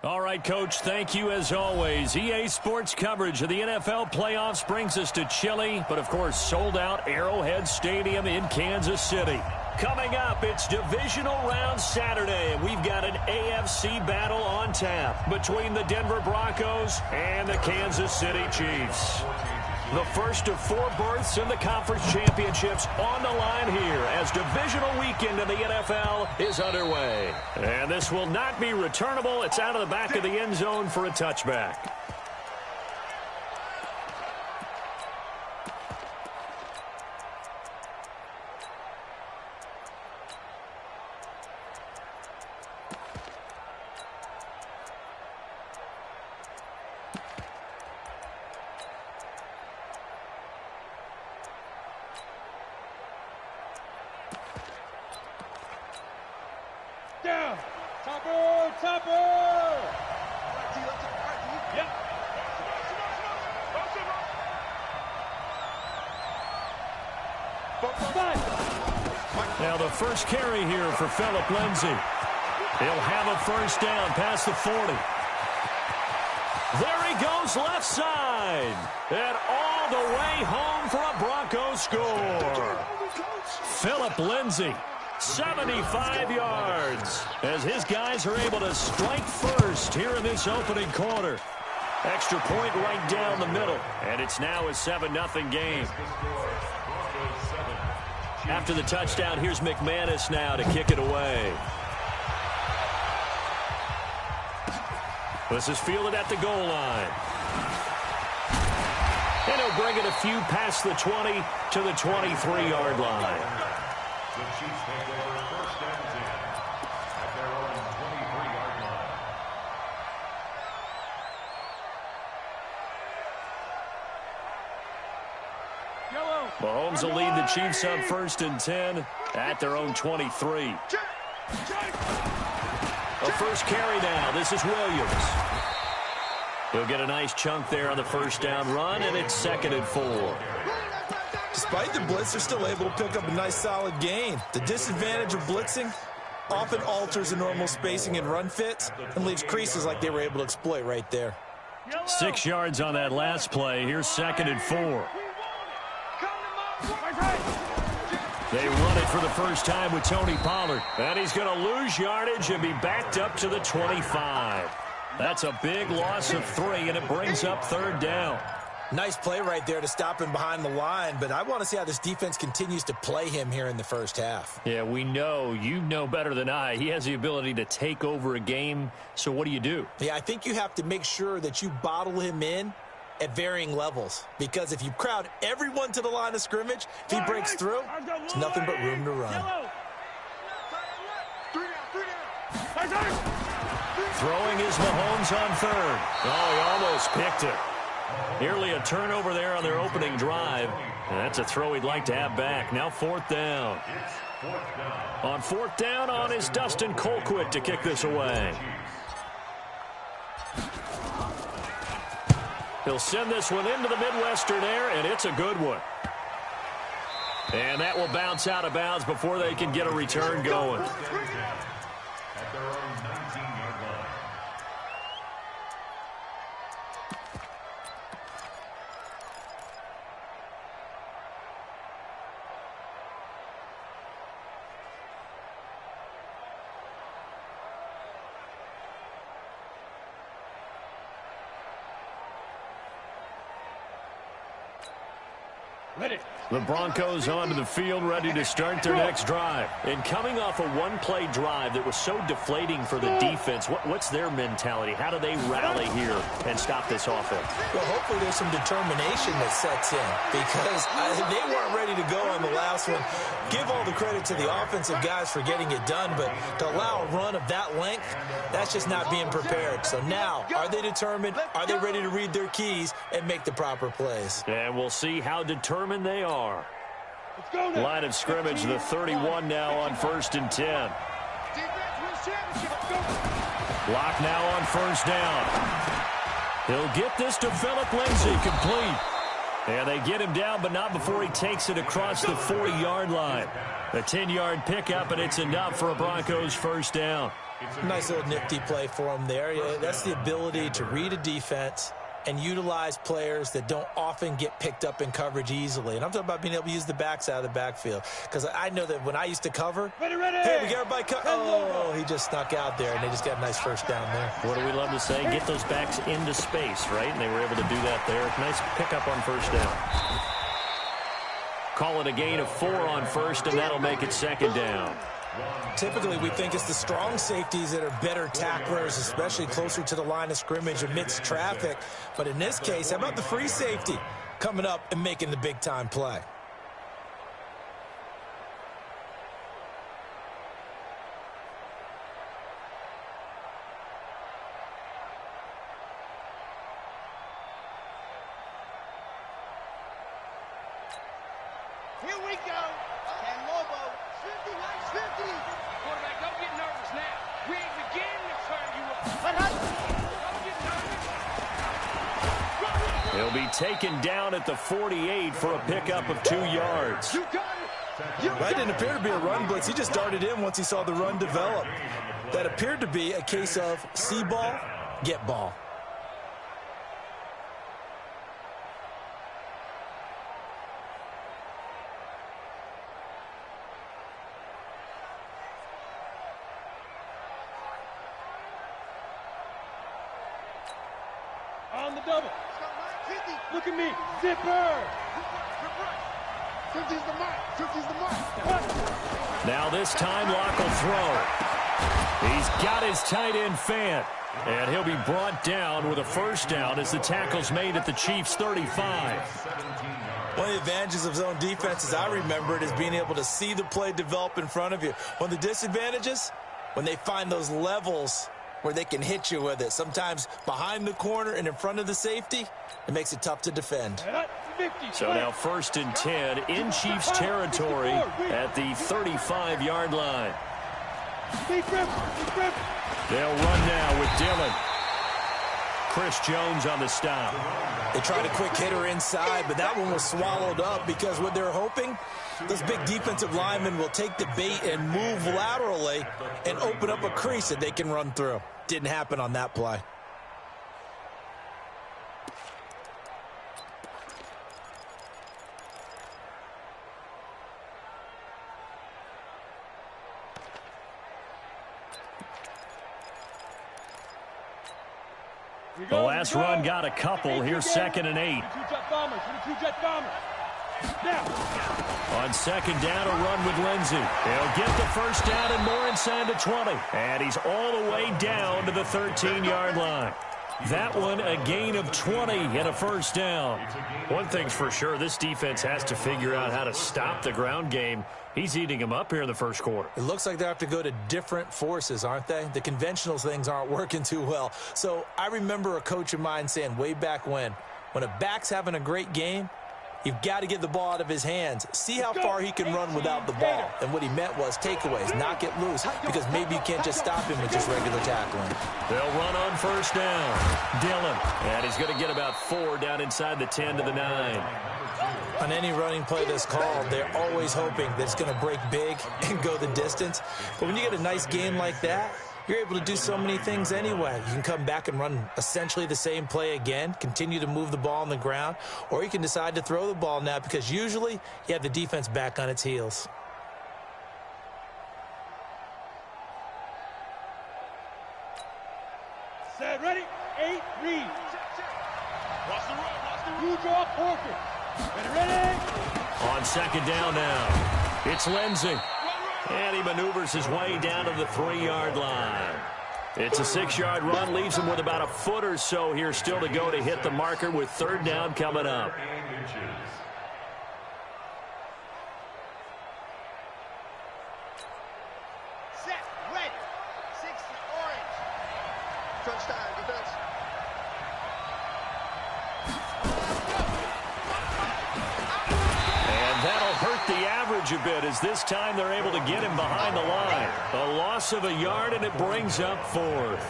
All right, Coach, thank you as always. EA Sports coverage of the NFL playoffs brings us to chilly, but of course sold-out Arrowhead Stadium in Kansas City. Coming up, it's Divisional Round Saturday, and we've got an AFC battle on tap between the Denver Broncos and the Kansas City Chiefs. The first of 4 berths in the conference championships on the line here as divisional weekend in the NFL is underway. And this will not be returnable. It's out of the back of the end zone for a touchback. Down. Topper. Topper. Yep. Now the first carry here for Phillip Lindsay. He'll have a first down past the 40. There he goes left side. And all the way home for a Broncos score. Phillip Lindsay. 75 yards as his guys are able to strike first here in this opening quarter. Extra point right down the middle, and it's now a 7-0 game. After the touchdown, here's McManus now to kick it away. This is fielded at the goal line. And he'll bring it a few past the 20 to the 23-yard line. The Chiefs take over first and 10 at their own 23-yard line. Mahomes will lead the Chiefs up first and 10 at their own 23. A first carry now. This is Williams. He'll get a nice chunk there on the first down run, and it's 2nd and 4. Despite the blitz, they're still able to pick up a nice solid gain. The disadvantage of blitzing often alters the normal spacing and run fits and leaves creases like they were able to exploit right there. 6 yards on that last play. Here's 2nd and 4. They run it for the first time with Tony Pollard. And he's going to lose yardage and be backed up to the 25. That's a big loss of 3, and it brings up 3rd down. Nice play right there to stop him behind the line, but I want to see how this defense continues to play him here in the first half. Yeah, we know. You know better than I. He has the ability to take over a game, so what do? Yeah, I think you have to make sure that you bottle him in at varying levels, because if you crowd everyone to the line of scrimmage, if he breaks through, it's nothing but room to run. Throwing is Mahomes on 3rd. Oh, he almost picked it. Nearly a turnover there on their opening drive. And that's a throw he'd like to have back. Now 4th down. On 4th down on is Dustin Colquitt to kick this away. He'll send this one into the Midwestern air, and it's a good one. And that will bounce out of bounds before they can get a return going. At their own 19-yard line. Ready. The Broncos onto the field, ready to start their next drive. And coming off a one-play drive that was so deflating for the defense, what's their mentality? How do they rally here and stop this offense? Well, hopefully there's some determination that sets in, because they weren't ready to go on the last one. Give all the credit to the offensive guys for getting it done, but to allow a run of that length, that's just not being prepared. So now, are they determined? Are they ready to read their keys and make the proper plays? And we'll see how determined they are. Line of scrimmage, the 31 now on 1st and 10. Block now on 1st down. He'll get this to Phillip Lindsay, complete. And they get him down, but not before he takes it across the 40-yard line. A 10-yard pickup, and it's enough for a Broncos first down. Nice little nifty play for him there. Yeah, that's the ability to read a defense and utilize players that don't often get picked up in coverage easily. And I'm talking about being able to use the backs out of the backfield. Because I know that when I used to cover, ready. Hey, we got everybody oh, he just snuck out there, and they just got a nice first down there. What do we love to say? Get those backs into space, right? And they were able to do that there. Nice pickup on first down. Call it a gain of 4 on first, and that'll make it second down. Typically, we think it's the strong safeties that are better tacklers, especially closer to the line of scrimmage amidst traffic. But in this case, how about the free safety coming up and making the big-time play? Here we go. Ken Lobo. 50, nice 50. Quarterback, don't get nervous now. We ain't beginning to turn you up. Don't get nervous. He'll be taken down at the 48 for a pickup of 2 yards. You got it. That didn't appear to be a run blitz. He just darted in once he saw the run develop. That appeared to be a case of see ball, get ball. On the double. Look at me. Zipper. 50's the mark. 50's the mark. Now this time, Locke will throw. He's got his tight end Fant. And he'll be brought down with a first down as the tackle's made at the Chiefs' 35. One of the advantages of zone defense, as I remember it, is being able to see the play develop in front of you. One of the disadvantages, when they find those levels where they can hit you with it. Sometimes behind the corner and in front of the safety, it makes it tough to defend. So now 1st and 10 in Chiefs territory at the 35-yard line. They'll run now with Dillon. Chris Jones on the stop. They tried a quick hitter inside, but that one was swallowed up because what they're hoping, those big defensive linemen will take the bait and move laterally and open up a crease that they can run through. Didn't happen on that play. The last run got a couple. Here's 2nd and 8. On 2nd down, a run with Lindsey. He'll get the first down and more inside the 20. And he's all the way down to the 13-yard line. That one, a gain of 20 and a first down. One thing's for sure, this defense has to figure out how to stop the ground game. He's eating them up here in the first quarter. It looks like they have to go to different forces, aren't they? The conventional things aren't working too well. So I remember a coach of mine saying way back when a back's having a great game, you've got to get the ball out of his hands. See how far he can run without the ball. And what he meant was takeaways, knock it loose, because maybe you can't just stop him with just regular tackling. They'll run on first down. Dillon. And he's going to get about 4 down inside the 10 to the 9. On any running play that's called, they're always hoping that it's going to break big and go the distance. But when you get a nice game like that, you're able to do so many things anyway. You can come back and run essentially the same play again, continue to move the ball on the ground, or you can decide to throw the ball now because usually you have the defense back on its heels. Set, ready, 8, read. Watch the run, You draw Porter. Ready? On 2nd down now, it's Lindsey. And he maneuvers his way down to the 3-yard line. It's a 6-yard run, leaves him with about a foot or so here still to go to hit the marker with 3rd down coming up. Set, ready. 60, orange. Touchdown, defense. That'll hurt the average a bit as this time they're able to get him behind the line. A loss of a yard, and it brings up 4th.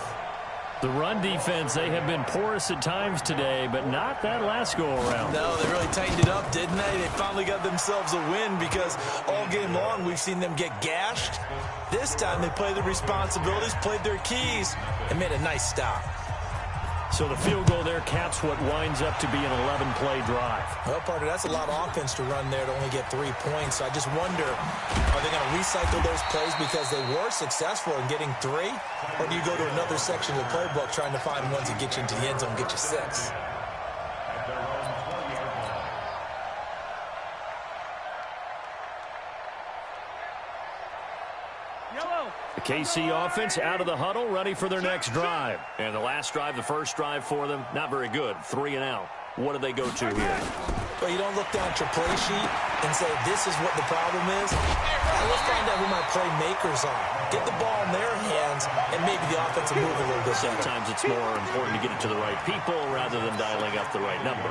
The run defense, they have been porous at times today, but not that last go-around. No, they really tightened it up, didn't they? They finally got themselves a win because all game long we've seen them get gashed. This time they played their responsibilities, played their keys, and made a nice stop. So the field goal there caps what winds up to be an 11-play drive. Well, partner, that's a lot of offense to run there to only get 3 points. So I just wonder, are they going to recycle those plays because they were successful in getting 3? Or do you go to another section of the playbook trying to find ones that get you into the end zone and get you 6? The KC offense out of the huddle, ready for their next drive. And the last drive, the first drive for them, not very good. 3 and out. What do they go to here? Well, you don't look down at your play sheet and say, this is what the problem is. Let's find out who my playmakers are. Get the ball in their hands, and maybe the offense will move a little bit better. Sometimes it's more important to get it to the right people rather than dialing up the right number.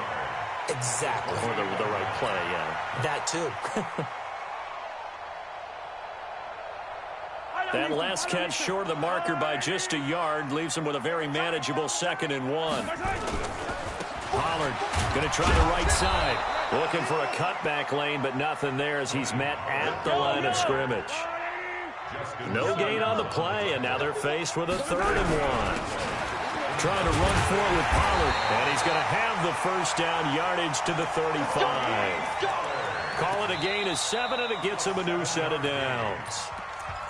Exactly. Or the right play, yeah. That too. That last catch short of the marker by just a yard leaves him with a very manageable 2nd and 1. Pollard going to try the right side. Looking for a cutback lane, but nothing there as he's met at the line of scrimmage. No gain on the play, and now they're faced with a 3rd and 1. Trying to run forward with Pollard, and he's going to have the first down, yardage to the 35. Call it a gain of 7, and it gets him a new set of downs.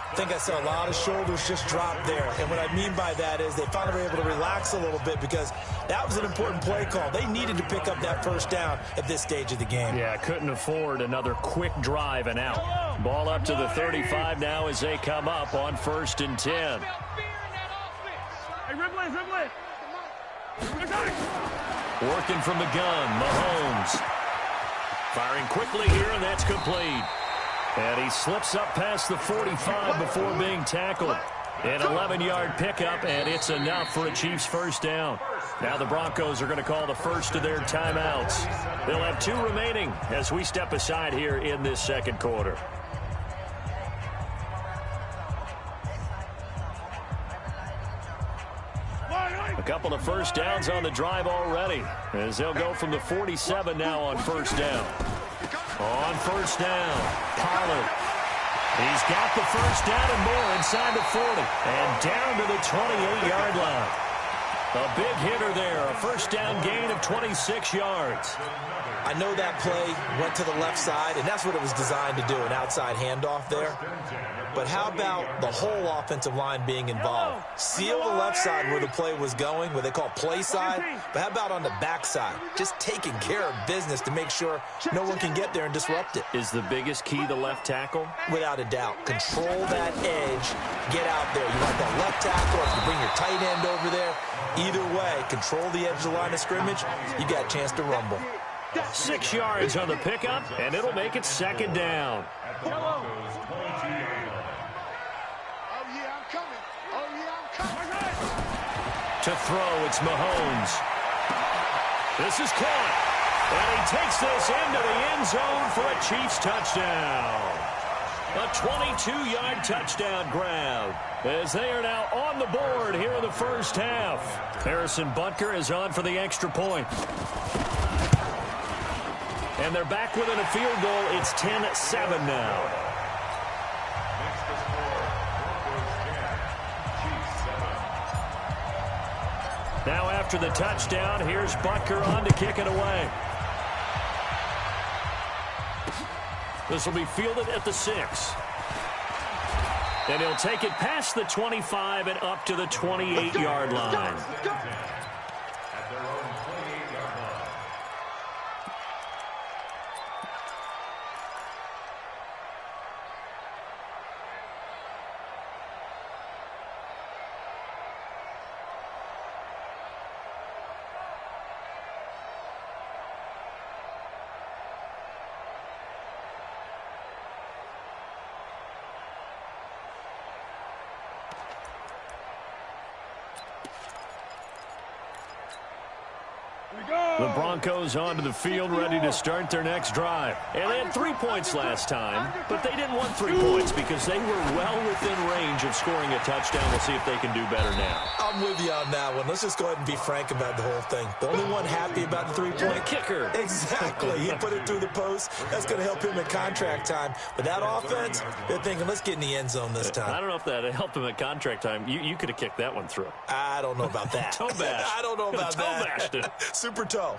I think I saw a lot of shoulders just drop there. And what I mean by that is they finally were able to relax a little bit because that was an important play call. They needed to pick up that first down at this stage of the game. Yeah, couldn't afford another quick drive and out. Ball up to the 35 now as they come up on 1st and 10. Working from the gun, Mahomes. Firing quickly here, and that's complete. And he slips up past the 45 before being tackled. An 11-yard pickup, and it's enough for a Chiefs first down. Now the Broncos are going to call the first of their timeouts. They'll have 2 remaining as we step aside here in this 2nd quarter. A couple of first downs on the drive already as they'll go from the 47 now on 1st down. On 1st down, Pollard. He's got the first down and more inside the 40 and down to the 28-yard line. A big hitter there, a first down gain of 26 yards. I know that play went to the left side, and that's what it was designed to do, an outside handoff there. But how about the whole offensive line being involved? Seal the left side where the play was going, what they call play side, but how about on the back side? Just taking care of business to make sure no one can get there and disrupt it. Is the biggest key the left tackle? Without a doubt. Control that edge, get out there. You want that left tackle, or if you bring your tight end over there, either way, control the edge of the line of scrimmage, you got a chance to rumble. 6 yards on the pickup, and it'll make it 2nd down. To throw, it's Mahomes. This is caught. And he takes this into the end zone for a Chiefs touchdown. A 22-yard touchdown grab as they are now on the board here in the first half. Harrison Butker is on for the extra point. And they're back within a field goal. It's 10-7 now. Now after the touchdown, here's Butker on to kick it away. This will be fielded at the 6. And he'll take it past the 25 and up to the 28-yard line. The Broncos onto the field, ready to start their next drive. And they had 3 points last time, but they didn't want 3 points because they were well within range of scoring a touchdown. We'll see if they can do better now. I'm with you on that one. Let's just go ahead and be frank about the whole thing. The only one happy about the three-point kicker. Exactly. He put it through the post. That's going to help him at contract time. But that offense, they're thinking, let's get in the end zone this time. I don't know if that helped him at contract time. You could have kicked that one through. I don't know about that. Toe bash. I don't know about toe that. Bashed it. Super toe.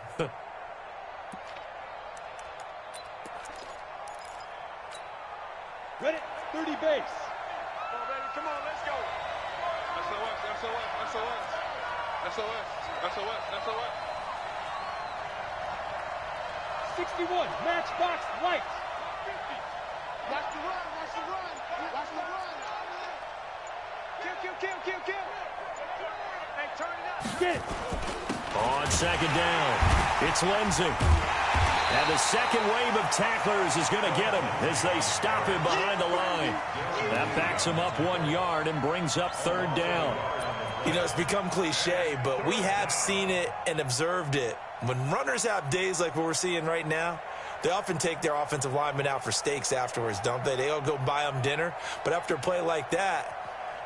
Ready? 30 base. Come on, baby. Come on, let's go. SOS, SOS, SOS. SOS, SOS, SOS. 61, matchbox light. Watch the run, watch the run. Watch the run. Kill. Hey, turn it up. Get it. On second down, it's Lindsay. And the second wave of tacklers is going to get him as they stop him behind the line. That backs him up 1 yard and brings up third down. You know, it's become cliche, but we have seen it and observed it. When runners have days like what we're seeing right now, they often take their offensive linemen out for steaks afterwards, don't they? They all go buy them dinner. But after a play like that,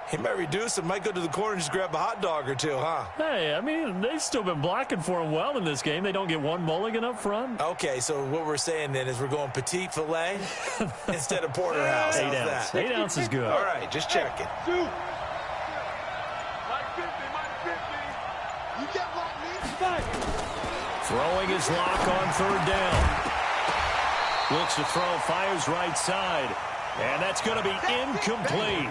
he might reduce it, might go to the corner and just grab a hot dog or two, huh? Hey, I mean, they've still been blocking for him well in this game. They don't get one mulligan up front. Okay, so what we're saying then is we're going petite filet instead of porterhouse. 8 ounce. 8 ounce is good. All right, just checking. Two. Minus 50. You get what, me? 5. Throwing his lock on third down. Looks to throw, fires right side. And that's going to be incomplete.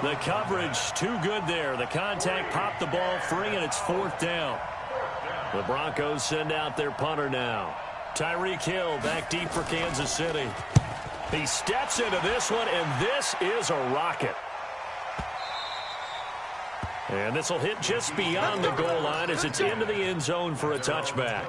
The coverage too good there. The contact popped the ball free, and it's fourth down. The Broncos send out their punter now. Tyreek Hill back deep for Kansas City. He steps into this one, and this is a rocket. And this will hit just beyond the goal line as it's into the end zone for a touchback.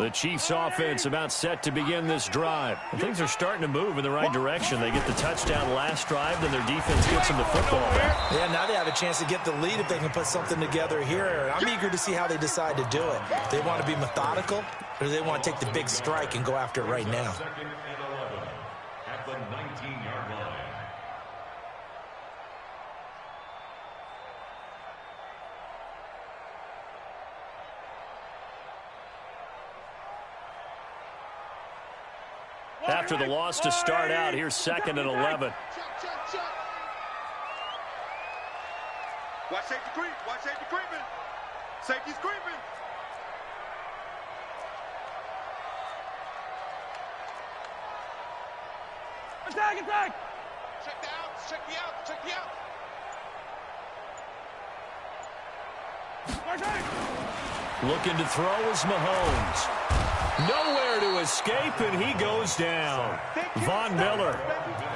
The Chiefs offense about set to begin this drive. And things are starting to move in the right direction. They get the touchdown last drive, then their defense gets them the football back. Yeah, now they have a chance to get the lead if they can put something together here. I'm eager to see how they decide to do it. They want to be methodical, or do they want to take the big strike and go after it right now? Second and 11 at the 19-yard line. After the loss to start out, here's second and 11. Check. Watch safety creep. Watch safety creeping. Safety's creeping. Attack. Check the outs. Check the outs. Looking to throw is Mahomes. Nowhere to escape, and he goes down. Von Miller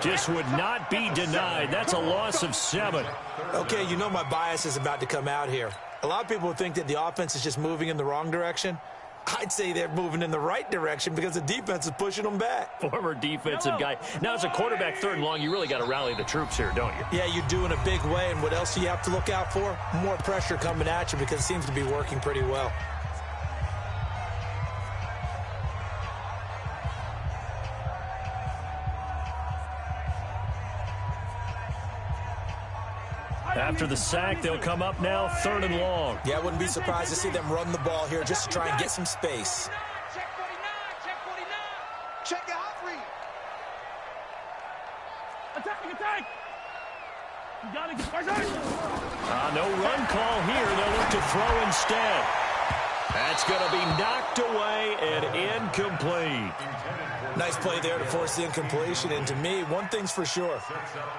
just would not be denied. That's a loss of 7. Okay, you know my bias is about to come out here. A lot of people think that the offense is just moving in the wrong direction. I'd say they're moving in the right direction because the defense is pushing them back. Former defensive guy. Now, as a quarterback, third and long, you really got to rally the troops here, don't you? Yeah, you do in a big way, and what else do you have to look out for? More pressure coming at you because it seems to be working pretty well. After the sack, they'll come up now, third and long. Yeah, I wouldn't be surprised to see them run the ball here just to try and get some space. Check 49. Check the hot read. Attack. You got to get No run call here. They'll look to throw instead. That's going to be knocked away and incomplete. Nice play there to force the incompletion. And to me, one thing's for sure.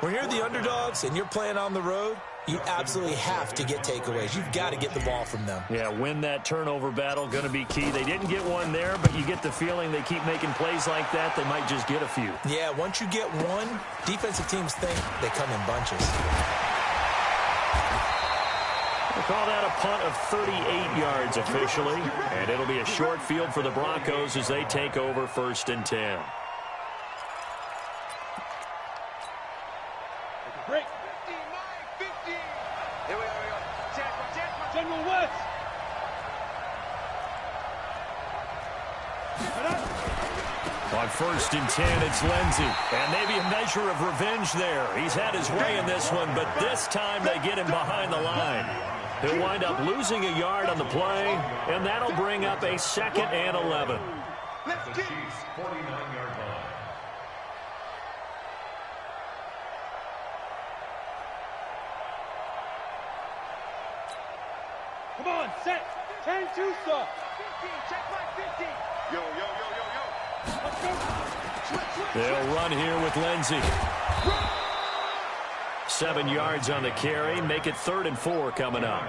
When you're the underdogs and you're playing on the road, you absolutely have to get takeaways. You've got to get the ball from them. Yeah, win that turnover battle, going to be key. They didn't get one there, but you get the feeling they keep making plays like that, they might just get a few. Yeah, once you get one, defensive teams think they come in bunches. We'll call that a punt of 38 yards officially, and it'll be a short field for the Broncos as they take over first and 10. Break. Here we go. General West. On 1st and 10, it's Lindsey. And maybe a measure of revenge there. He's had his way in this one, but this time they get him behind the line. He'll wind up losing a yard on the play, and that'll bring up a 2nd and 11. The Chiefs' 49-yard line. Come on, set. 10-2, sir. 15, check my 15. Yo. Let's go. They'll run here with Lindsey. 7 yards on the carry. Make it 3rd and 4 coming up.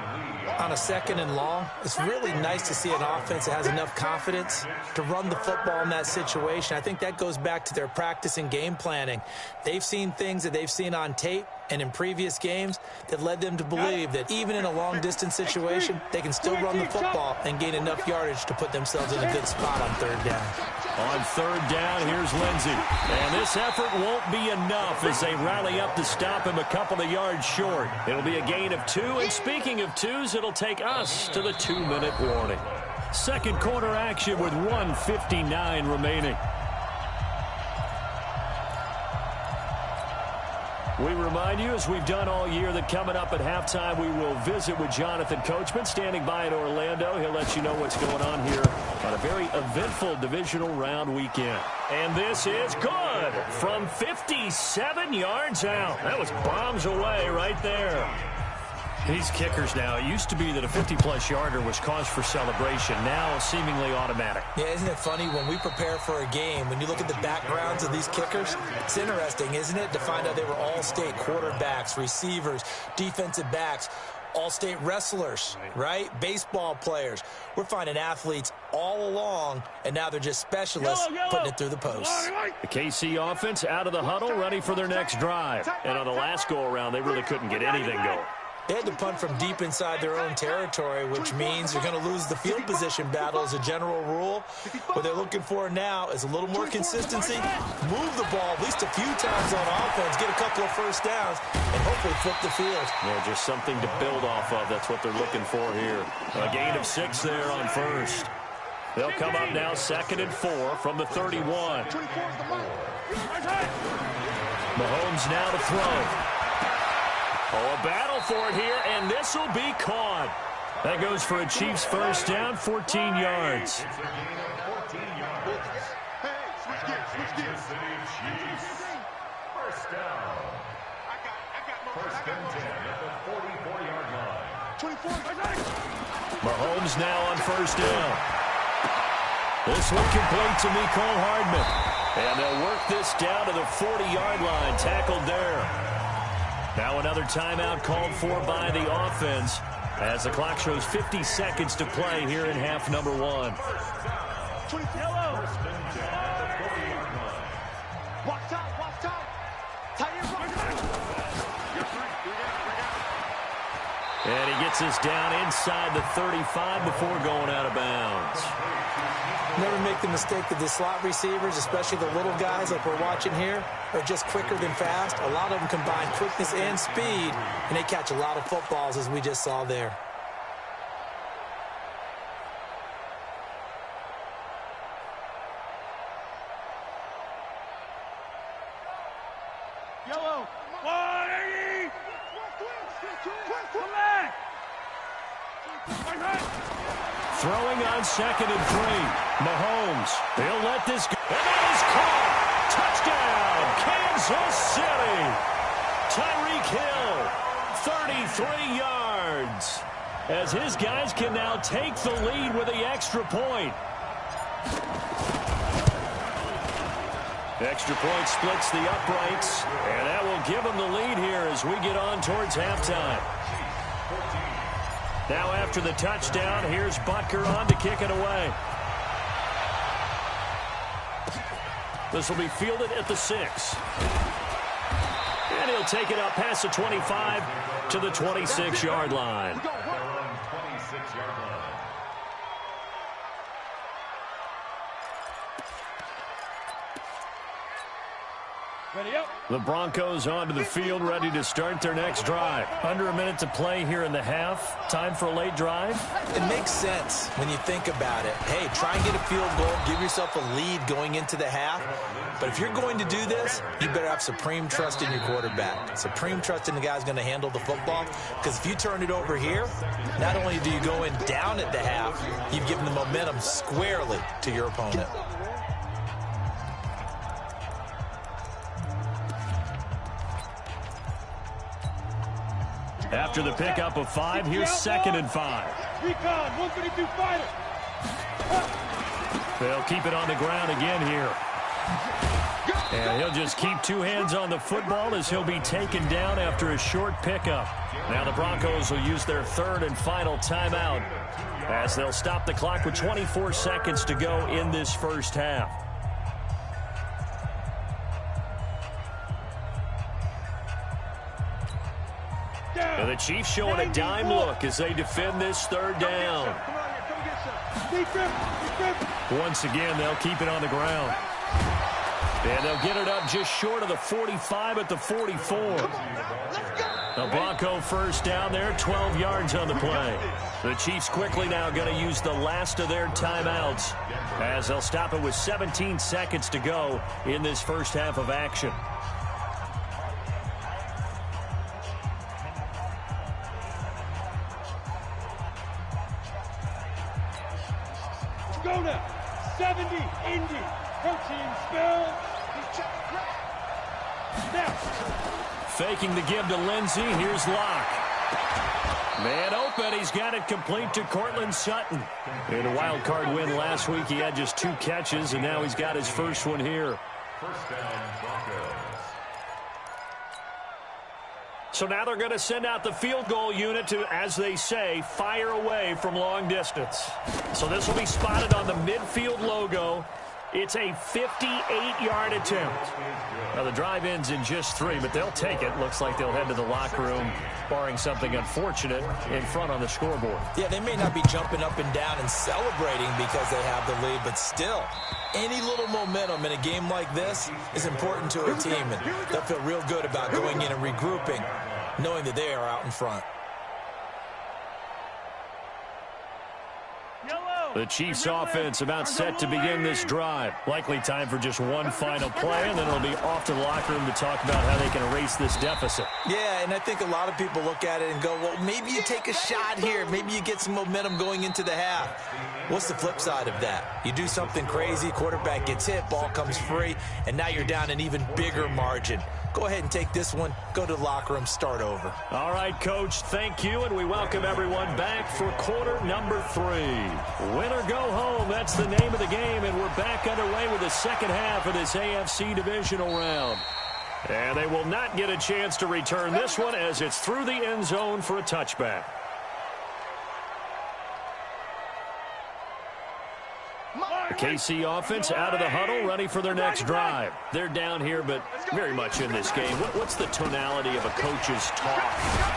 On a 2nd and long, it's really nice to see an offense that has enough confidence to run the football in that situation. I think that goes back to their practice and game planning. They've seen things that they've seen on tape and in previous games that led them to believe that even in a long-distance situation, they can still run the football and gain enough yardage to put themselves in a good spot on 3rd down. On 3rd down, here's Lindsey. And this effort won't be enough as they rally up to stop him a couple of yards short. It'll be a gain of 2, and speaking of 2s, it'll take us to the 2-minute warning. 2nd quarter action with 1:59 remaining. We remind you, as we've done all year, that coming up at halftime, we will visit with Jonathan Coachman, standing by in Orlando. He'll let you know what's going on here on a very eventful divisional round weekend. And this is good from 57 yards out. That was bombs away right there. These kickers now, it used to be that a 50-plus yarder was cause for celebration. Now seemingly automatic. Yeah, isn't it funny when we prepare for a game, when you look at the backgrounds of these kickers, it's interesting, isn't it, to find out they were all-state quarterbacks, receivers, defensive backs, all-state wrestlers, right? Baseball players. We're finding athletes all along, and now they're just specialists putting it through the posts. The KC offense out of the huddle, ready for their next drive. And on the last go-around, they really couldn't get anything going. They had to punt from deep inside their own territory, which means you're going to lose the field position battle as a general rule. What they're looking for now is a little more consistency, move the ball at least a few times on offense, get a couple of first downs, and hopefully flip the field. Yeah, just something to build off of. That's what they're looking for here. A gain of 6 there on 1st. They'll come up now 2nd and 4 from the 31. Mahomes now to throw. Oh, a battle for it here, and this will be caught. That goes for a Chiefs first down, 14 yards. It's a gain of 14 yards. Hey, switch gears. First down. I got First and 10 at the 44-yard line. 24. Mahomes now on first down. This one complete to Mecole Hardman. And they'll work this down to the 40-yard line, tackled there. Now another timeout called for by the offense as the clock shows 50 seconds to play here in half number 1. Watch out. Tight end, And he gets us down inside the 35 before going out of bounds. Never make the mistake that the slot receivers, especially the little guys like we're watching here, are just quicker than fast. A lot of them combine quickness and speed, and they catch a lot of footballs, as we just saw there. Yellow. 180. Throwing on 2nd and 3. Mahomes. He'll let this go. And that is caught. Touchdown, Kansas City. Tyreek Hill, 33 yards. As his guys can now take the lead with the extra point. Extra point splits the uprights, and that will give them the lead here as we get on towards halftime. Now after the touchdown, here's Butker on to kick it away. This will be fielded at the 6. And he'll take it up past the 25 to the 26-yard line. Ready up. The Broncos onto the field, ready to start their next drive. Under a minute to play here in the half. Time for a late drive. It makes sense when you think about it. Hey, try and get a field goal, give yourself a lead going into the half. But if you're going to do this, you better have supreme trust in your quarterback. Supreme trust in the guy's going to handle the football. Because if you turn it over here, not only do you go in down at the half, you've given the momentum squarely to your opponent. After the pickup of 5, here's 2nd and 5. Recon, 132 fighter. They'll keep it on the ground again here. And he'll just keep 2 hands on the football as he'll be taken down after a short pickup. Now the Broncos will use their 3rd and final timeout as they'll stop the clock with 24 seconds to go in this first half. And the Chiefs showing a dime look as they defend this 3rd down. Once again, they'll keep it on the ground. And they'll get it up just short of the 45 at the 44. The Bronco first down there, 12 yards on the play. The Chiefs quickly now going to use the last of their timeouts as they'll stop it with 17 seconds to go in this first half of action. Go now. 70, Indy. Protein spill. Now. Faking the give to Lindsey. Here's Locke. Man open. He's got it complete to Cortland Sutton. In a wild card win last week, he had just 2 catches, and now he's got his first one here. First down, Broncos. So now they're going to send out the field goal unit to, as they say, fire away from long distance. So this will be spotted on the midfield logo. It's a 58-yard attempt. Now the drive ends in just 3, but they'll take it. Looks like they'll head to the locker room, barring something unfortunate in front on the scoreboard. Yeah, they may not be jumping up and down and celebrating because they have the lead, but still, any little momentum in a game like this is important to a team, and they'll feel real good about going in and regrouping, knowing that they are out in front. The Chiefs offense about set to begin this drive. Likely time for just one final play, and then it'll be off to the locker room to talk about how they can erase this deficit. Yeah, and I think a lot of people look at it and go, well, maybe you take a shot here. Maybe you get some momentum going into the half. What's the flip side of that? You do something crazy, quarterback gets hit, ball comes free, and now you're down an even bigger margin. Go ahead and take this one, go to the locker room, start over. All right, Coach, thank you, and we welcome everyone back for quarter number 3. Win or go home, that's the name of the game, and we're back underway with the second half of this AFC divisional round. And they will not get a chance to return this one as it's through the end zone for a touchback. The KC offense out of the huddle, ready for their next drive. They're down here, but very much in this game. What's the tonality of a coach's talk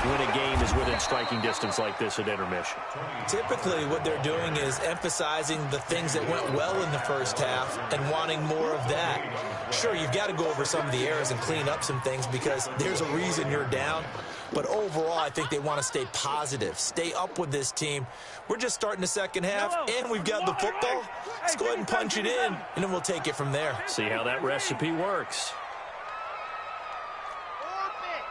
when a game is within striking distance like this at intermission? Typically, what they're doing is emphasizing the things that went well in the first half and wanting more of that. Sure, you've got to go over some of the errors and clean up some things because there's a reason you're down. But overall, I think they want to stay positive, stay up with this team. We're just starting the second half, and we've got the football. Let's go ahead and punch it in, and then we'll take it from there. See how that recipe works. Orbit.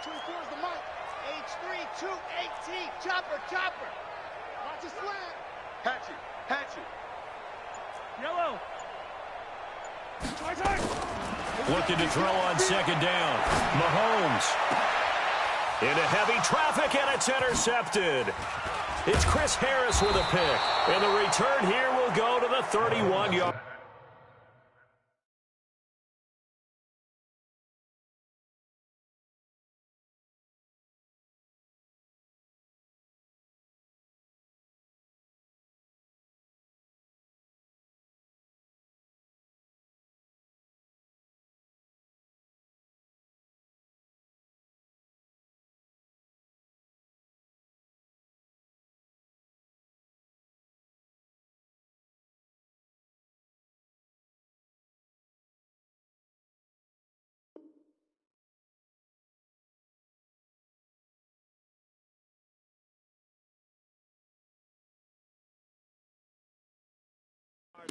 24 is the mark. H3, 218. Chopper, chopper. Watch the slant. Hatchet, hatchet. Yellow. Looking to throw on second down. Mahomes. Into heavy traffic, and it's intercepted. It's Chris Harris with a pick. And the return here will go to the 31-yard.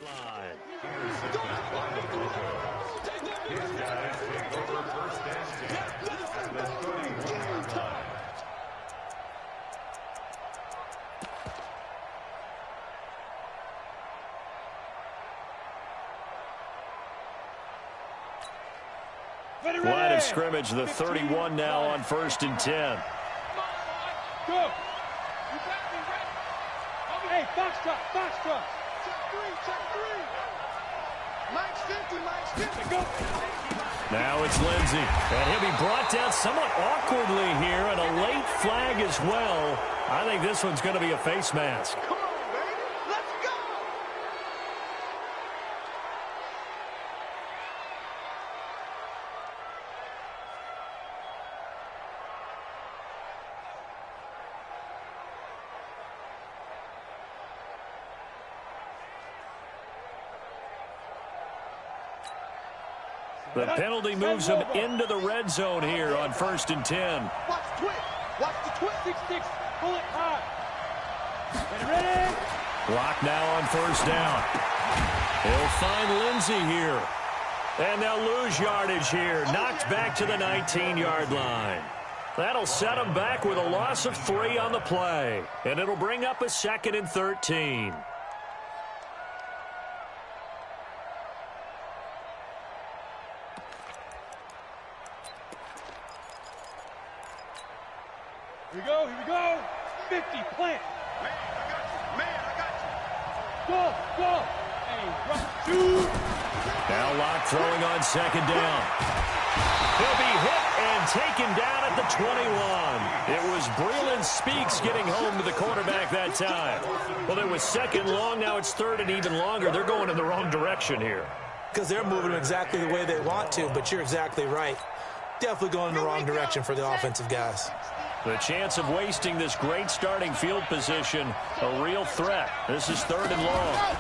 line. His guys take over first and 10 at the 31-yard line. Line of scrimmage, the 31 now on first and 10. Go. You got me ready. Hey, foxtrot. Check three. Mike's 50. Go. Now it's Lindsey, and he'll be brought down somewhat awkwardly here, and a late flag as well. I think this one's going to be a face mask. Come on, baby. Let's go. The penalty moves him into the red zone here on first and 10. Watch the twist. Watch the twist. 6-6. Pull it high. Ready? Block now on first down. He'll find Lindsey here. And they'll lose yardage here. Knocked back to the 19-yard line. That'll set him back with a loss of 3 on the play. And it'll bring up a 2nd and 13. Here we go. 50, plant. Man, I got you. Go. Hey, run, shoot. Now Locke throwing on second down. He'll be hit and taken down at the 21. It was Breland Speaks getting home to the quarterback that time. Well, it was second long. Now it's third and even longer. They're going in the wrong direction here. Because they're moving exactly the way they want to, but you're exactly right. Definitely going in the wrong direction for the offensive guys. The chance of wasting this great starting field position, a real threat. This is third and long.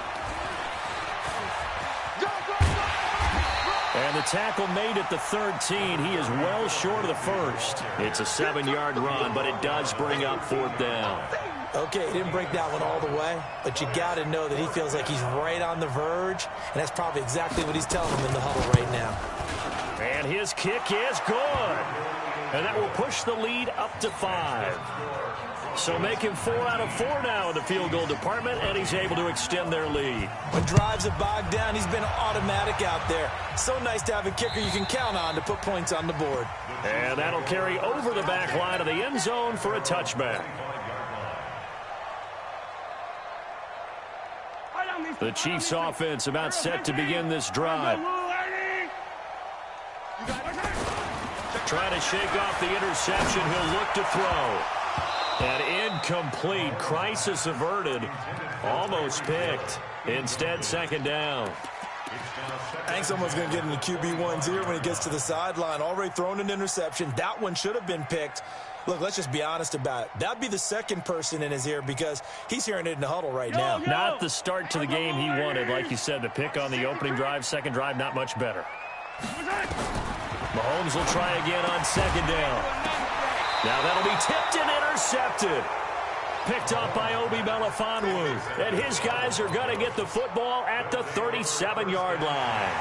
And the tackle made at the 13. He is well short of the first. It's a 7-yard run, but it does bring up fourth down. Okay, he didn't break that one all the way, but you got to know that he feels like he's right on the verge, and that's probably exactly what he's telling him in the huddle right now. And his kick is good. And that will push the lead up to 5. So make him 4 out of 4 now in the field goal department, and he's able to extend their lead. When drives have bogged down, he's been automatic out there. So nice to have a kicker you can count on to put points on the board. And that'll carry over the back line of the end zone for a touchback. The Chiefs offense about set to begin this drive. Trying to shake off the interception. He'll look to throw. And incomplete. Crisis averted. Almost picked. Instead, second down. I think someone's going to get in the QB1's ear when he gets to the sideline. Already thrown an interception. That one should have been picked. Look, let's just be honest about it. That'd be the second person in his ear because he's hearing it in the huddle right now. Not the start to the game he wanted. Like you said, the pick on the opening drive, second drive, not much better. Mahomes will try again on second down. Now that'll be tipped and intercepted. Picked up by Obi Melifonwu. And his guys are going to get the football at the 37-yard line.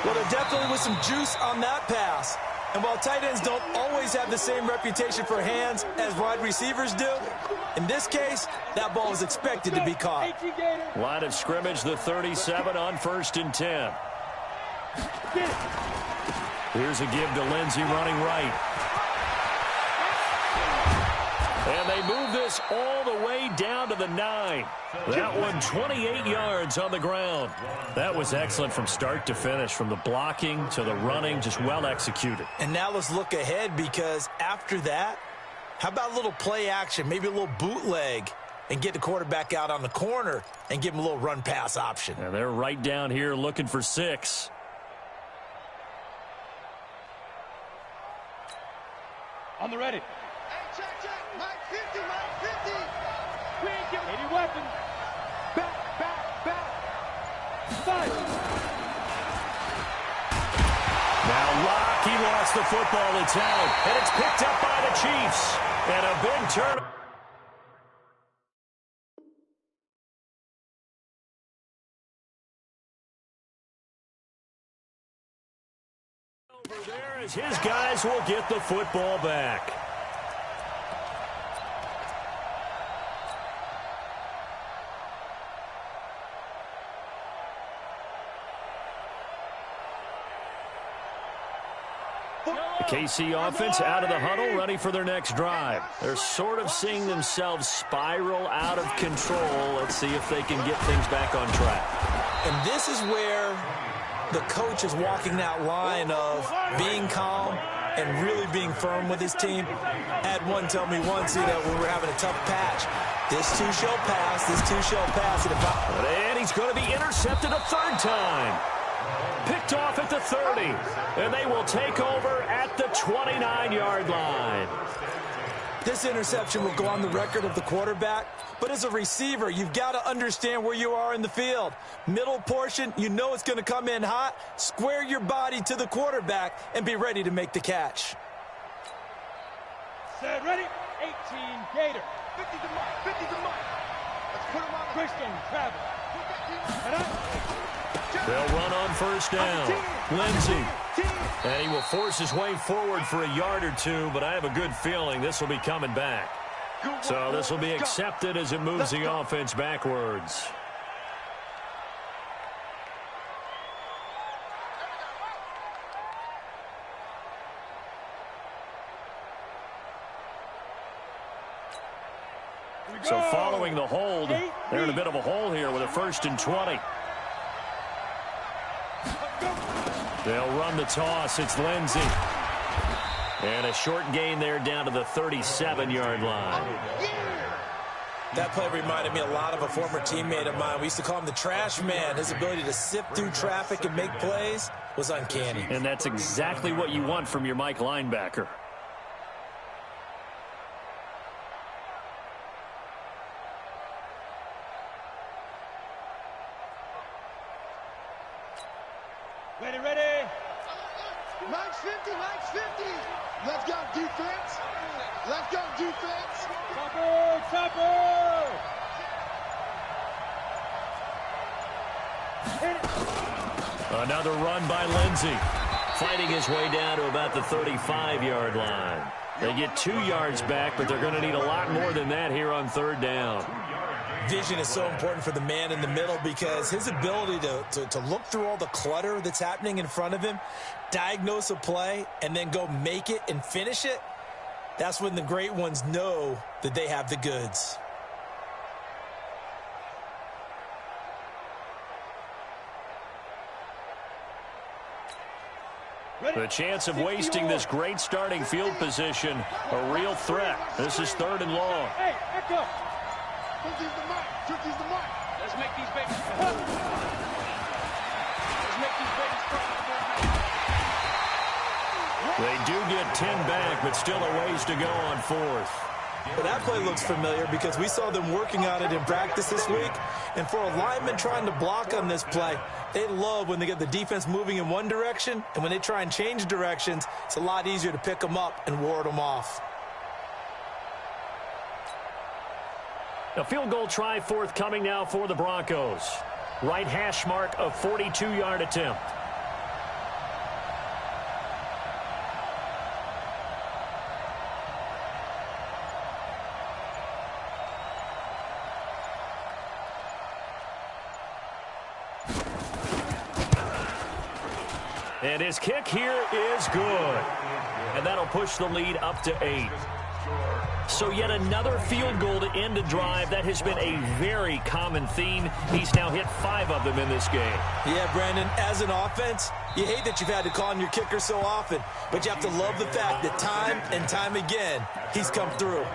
Well, there definitely was some juice on that pass. And while tight ends don't always have the same reputation for hands as wide receivers do, in this case, that ball was expected to be caught. Line of scrimmage, the 37 on first and 10. Here's a give to Lindsey running right. And they move this all the way down to the 9. That one 28 yards on the ground. That was excellent from start to finish, from the blocking to the running, just well executed. And now let's look ahead because after that, how about a little play action, maybe a little bootleg, and get the quarterback out on the corner and give him a little run-pass option. And they're right down here looking for 6. On the ready. Hey, check. Mike 50. We ain't giving any weapons. Back. 5. Now Locke, he lost the football. It's out. And it's picked up by the Chiefs. And a big turn. There as his guys will get the football back. The KC offense out of the huddle, ready for their next drive. They're sort of seeing themselves spiral out of control. Let's see if they can get things back on track. And this is where the coach is walking that line of being calm and really being firm with his team. Had one tell me once, when we were having a tough patch, this too shall pass, this too shall pass. And he's going to be intercepted a third time. Picked off at the 30, and they will take over at the 29-yard line. This interception will go on the record of the quarterback, but as a receiver, you've got to understand where you are in the field. Middle portion, you know it's going to come in hot. Square your body to the quarterback and be ready to make the catch. Set, ready? 18, Gator. 50 to Mike, 50 to Mike. Let's put him on Christian, travel. They'll run on first down. Lindsey. And he will force his way forward for a yard or two, but I have a good feeling this will be coming back. So this will be accepted as it moves the offense backwards. So following the hold, they're in a bit of a hole here with a 1st and 20. They'll run the toss. It's Lindsey. And a short gain there down to the 37-yard line. That play reminded me a lot of a former teammate of mine. We used to call him the trash man. His ability to sift through traffic and make plays was uncanny. And that's exactly what you want from your Mike linebacker. Ready, ready. Mike's 50, Mike's 50. Let's go, defense. Let's go, defense. Topper, topper. Another run by Lindsey. Fighting his way down to about the 35-yard line. They get 2 yards back, but they're going to need a lot more than that here on 3rd down. Vision is so important for the man in the middle because his ability to look through all the clutter that's happening in front of him, diagnose a play, and then go make it and finish it, that's when the great ones know that they have the goods. The chance of wasting this great starting field position, a real threat. This is 3rd and long. Hey, echo. Turkey's the mic. Turkey's the mic. Let's make these babies strong. Let's make these babies strong. They do get 10 back, but still a ways to go on 4th. Well, that play looks familiar because we saw them working on it in practice this week. And for a lineman trying to block on this play, they love when they get the defense moving in one direction. And when they try and change directions, it's a lot easier to pick them up and ward them off. A field goal try forthcoming now for the Broncos. Right hash mark of 42-yard attempt. And his kick here is good. And that'll push the lead up to 8. So yet another field goal to end a drive. That has been a very common theme. He's now hit 5 of them in this game. Yeah, Brandon, as an offense, you hate that you've had to call on your kicker so often, but you have to love the fact that time and time again, he's come through.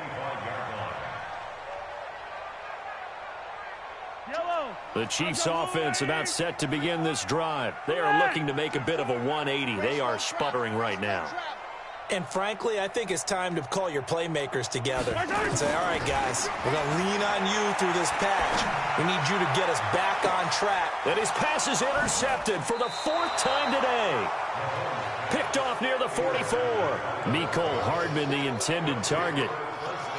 The Chiefs offense about set to begin this drive. They are looking to make a bit of a 180. They are sputtering right now. And frankly, I think it's time to call your playmakers together and say, all right, guys, we're going to lean on you through this patch. We need you to get us back on track. And his pass is intercepted for the 4th time today. Picked off near the 44. Mecole Hardman, the intended target.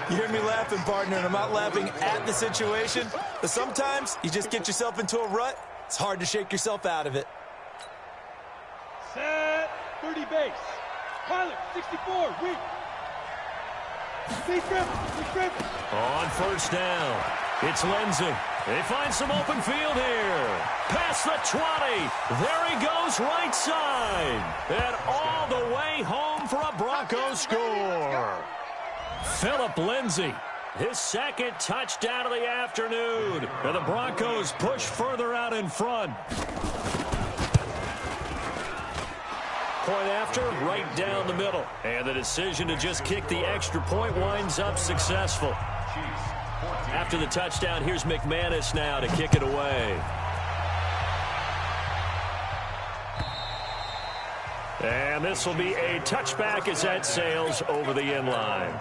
You hear me laughing, partner, and I'm not laughing at the situation, but sometimes you just get yourself into a rut. It's hard to shake yourself out of it. Set, 3. 30 base. Pilot, 64, weak. Speed grip. On first down, it's Lindsey. They find some open field here. Past the 20. There he goes right side. And all the way home for a Broncos score. Phillip Lindsey, his second touchdown of the afternoon. And the Broncos push further out in front. Point after, right down the middle. And the decision to just kick the extra point winds up successful. After the touchdown, here's McManus now to kick it away. And this will be a touchback as that sails over the end line.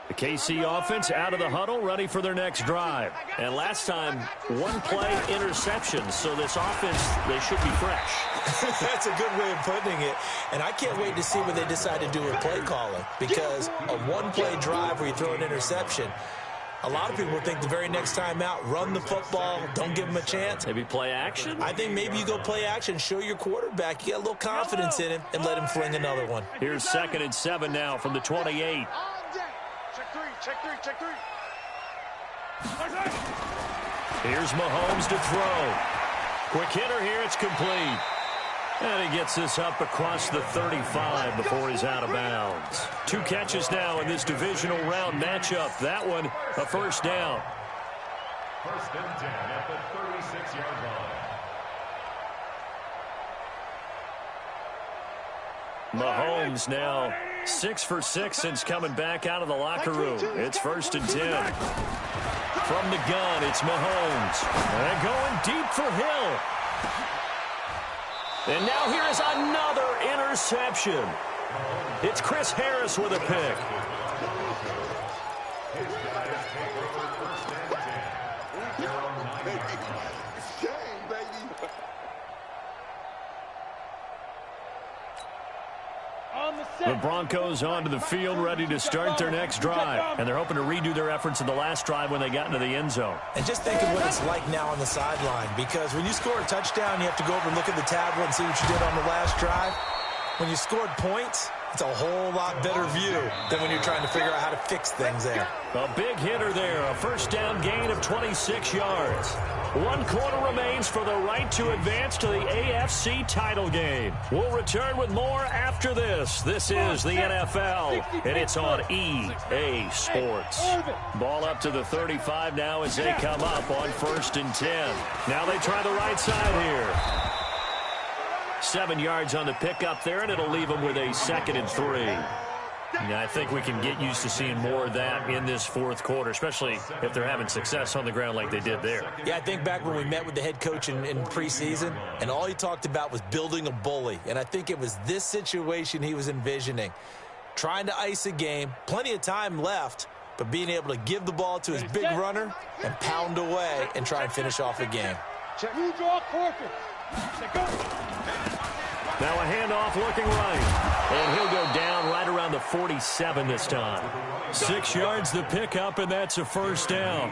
The KC offense out of the huddle, ready for their next drive. And last time, one play interception, so this offense, they should be fresh. That's a good way of putting it. And I can't wait to see what they decide to do with play calling, because a one-play drive where you throw an interception, a lot of people think the very next time out, run the football, don't give them a chance. Maybe play action? I think maybe you go play action, show your quarterback you got a little confidence in him, and let him fling another one. Here's 2nd and 7 now from the 28. Check three. Here's Mahomes to throw. Quick hitter here, it's complete. And he gets this up across the 35 before he's out of bounds. 2 catches now in this divisional round matchup. That one, a first down. 1st and 10 at the 36-yard line. Mahomes now 6 for 6 since coming back out of the locker room. It's 1st and 10. From the gun, it's Mahomes. And going deep for Hill. And now here is another interception. It's Chris Harris with a pick. His guys take over 1st and 10. They're on 9 yards line. Game, baby. The Broncos onto the field, ready to start their next drive. And they're hoping to redo their efforts in the last drive when they got into the end zone. And just think of what it's like now on the sideline, because when you score a touchdown, you have to go over and look at the tablet and see what you did on the last drive. When you scored points, it's a whole lot better view than when you're trying to figure out how to fix things there. A big hitter there, a first down gain of 26 yards. 1 quarter remains for the right to advance to the AFC title game. We'll return with more after this. This is the NFL, and it's on EA Sports. Ball up to the 35 now as they come up on 1st and 10. Now they try the right side here. 7 yards on the pickup there, and it'll leave them with a 2nd and 3. Now, I think we can get used to seeing more of that in this 4th quarter, especially if they're having success on the ground like they did there. Yeah, I think back when we met with the head coach in preseason, and all he talked about was building a bully. And I think it was this situation he was envisioning. Trying to ice a game, plenty of time left, but being able to give the ball to his big runner and pound away and try and finish off a game. Now a handoff looking right. And he'll go down right around the 47 this time. 6 yards the pickup, and that's a first down.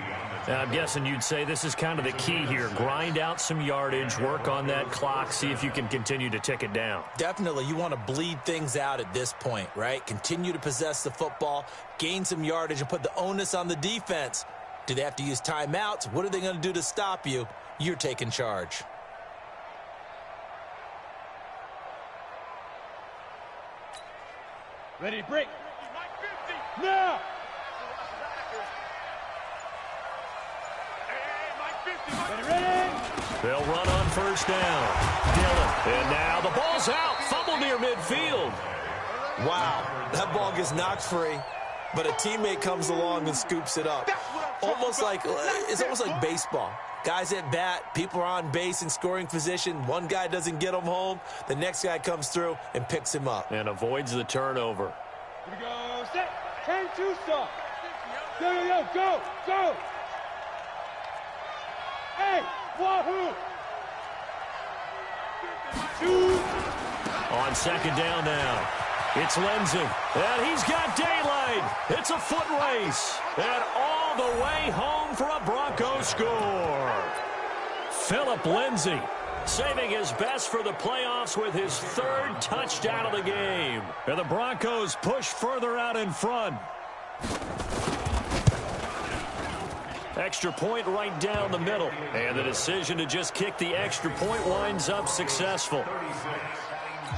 Now, I'm guessing you'd say this is kind of the key here. Grind out some yardage, work on that clock, see if you can continue to tick it down. Definitely. You want to bleed things out at this point, right? Continue to possess the football, gain some yardage, and put the onus on the defense. Do they have to use timeouts? What are they going to do to stop you? You're taking charge. Ready to break. Now! Ready? They'll run on first down. Dillon. And now the ball's out. Fumble near midfield. Wow. That ball gets knocked free, but a teammate comes along and scoops it up. It's almost like baseball. Guys at bat, people are on base in scoring position. One guy doesn't get him home. The next guy comes through and picks him up. And avoids the turnover. Here we go. Set. 10-2 stop. Go. Hey, wahoo. 2. On second down now. It's Lindsey, and he's got daylight. It's a foot race, and all the way home for a Broncos score. Phillip Lindsay saving his best for the playoffs with his third touchdown of the game. And the Broncos push further out in front. Extra point right down the middle. And the decision to just kick the extra point winds up successful. 36,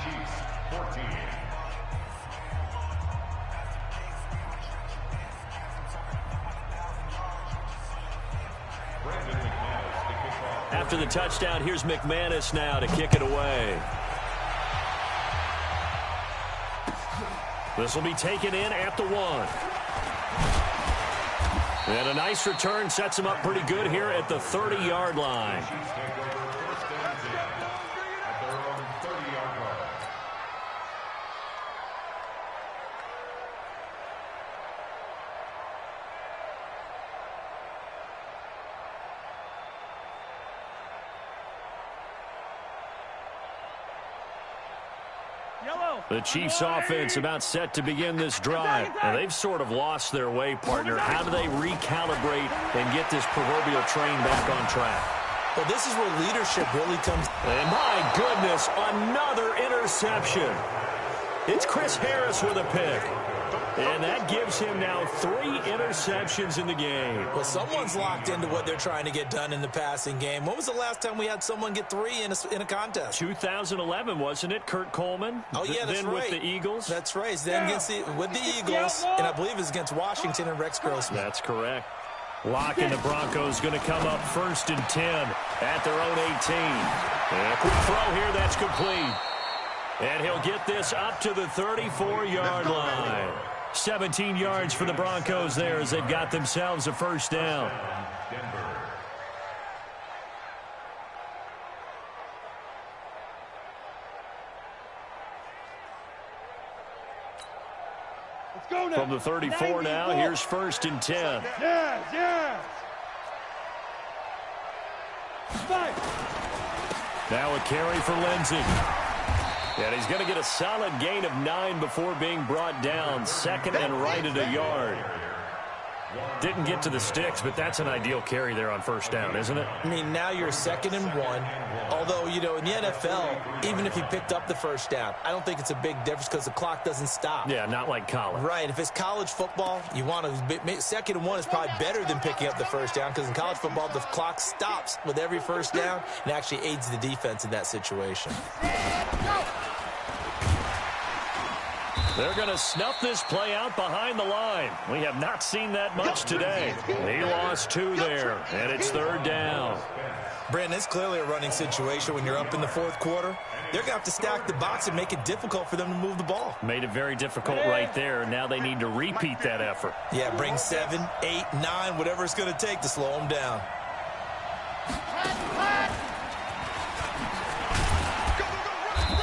Chiefs 14. After the touchdown, here's McManus now to kick it away. This will be taken in at the 1. And a nice return sets him up pretty good here at the 30-yard line. Chiefs take over first and 10 at their own 30-yard line. The Chiefs offense about set to begin this drive. Now, they've sort of lost their way, partner. How do they recalibrate and get this proverbial train back on track? Well, this is where leadership really comes. And my goodness, another interception. It's Chris Harris with a pick. And that gives him now 3 interceptions in the game. Well, someone's locked into what they're trying to get done in the passing game. When was the last time we had someone get 3 in a contest? 2011, wasn't it, Kurt Coleman? Oh, yeah, that's then right. with the Eagles? That's right. Then with the Eagles, and I believe it's against Washington and Rex Grossman. That's correct. Lock and the Broncos going to come up 1st and 10 at their own 18. And a quick throw here, that's complete. And he'll get this up to the 34-yard line. 17 yards for the Broncos there as they've got themselves a first down. Denver. Let's go now. From the 34 now, here's 1st and 10. Yes, yes. Fight. Now a carry for Lindsey. And he's going to get a solid gain of 9 before being brought down. 2nd and right at a yard. Didn't get to the sticks, but that's an ideal carry there on 1st down, isn't it? I mean, now you're 2nd and 1. Although, you know, in the NFL, even if he picked up the 1st down, I don't think it's a big difference because the clock doesn't stop. Yeah, not like college. Right. If it's college football, you want to 2nd and 1 is probably better than picking up the 1st down because in college football, the clock stops with every 1st down and actually aids the defense in that situation. They're going to snuff this play out behind the line. We have not seen that much today. He lost 2 there, and it's 3rd down. Brandon, it's clearly a running situation when you're up in the 4th quarter. They're going to have to stack the box and make it difficult for them to move the ball. Made it very difficult right there. Now they need to repeat that effort. Yeah, bring 7, 8, 9, whatever it's going to take to slow them down.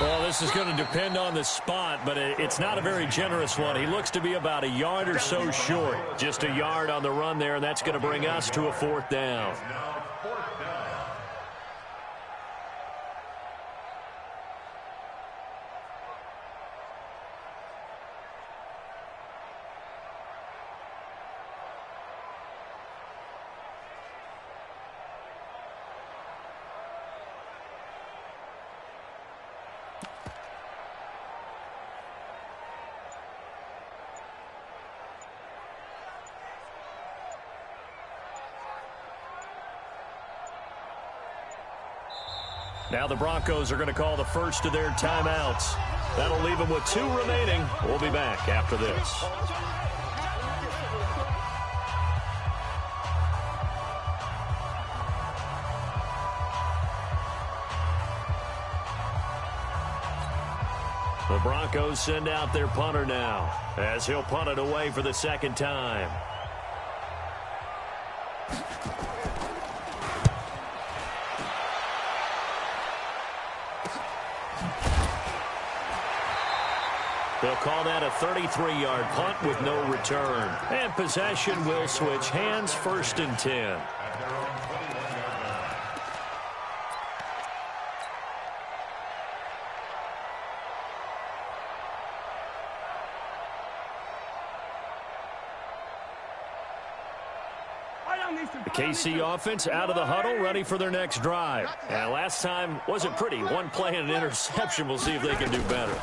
Well, this is going to depend on the spot, but it's not a very generous one. He looks to be about a yard or so short. Just a yard on the run there, and that's going to bring us to a 4th down. Now the Broncos are going to call the first of their timeouts. That'll leave them with 2 remaining. We'll be back after this. The Broncos send out their punter now as he'll punt it away for the 2nd time. They'll call that a 33-yard punt with no return. And possession will switch hands, 1st and 10. The KC offense out of the huddle, ready for their next drive. And last time wasn't pretty. One play and an interception. We'll see if they can do better.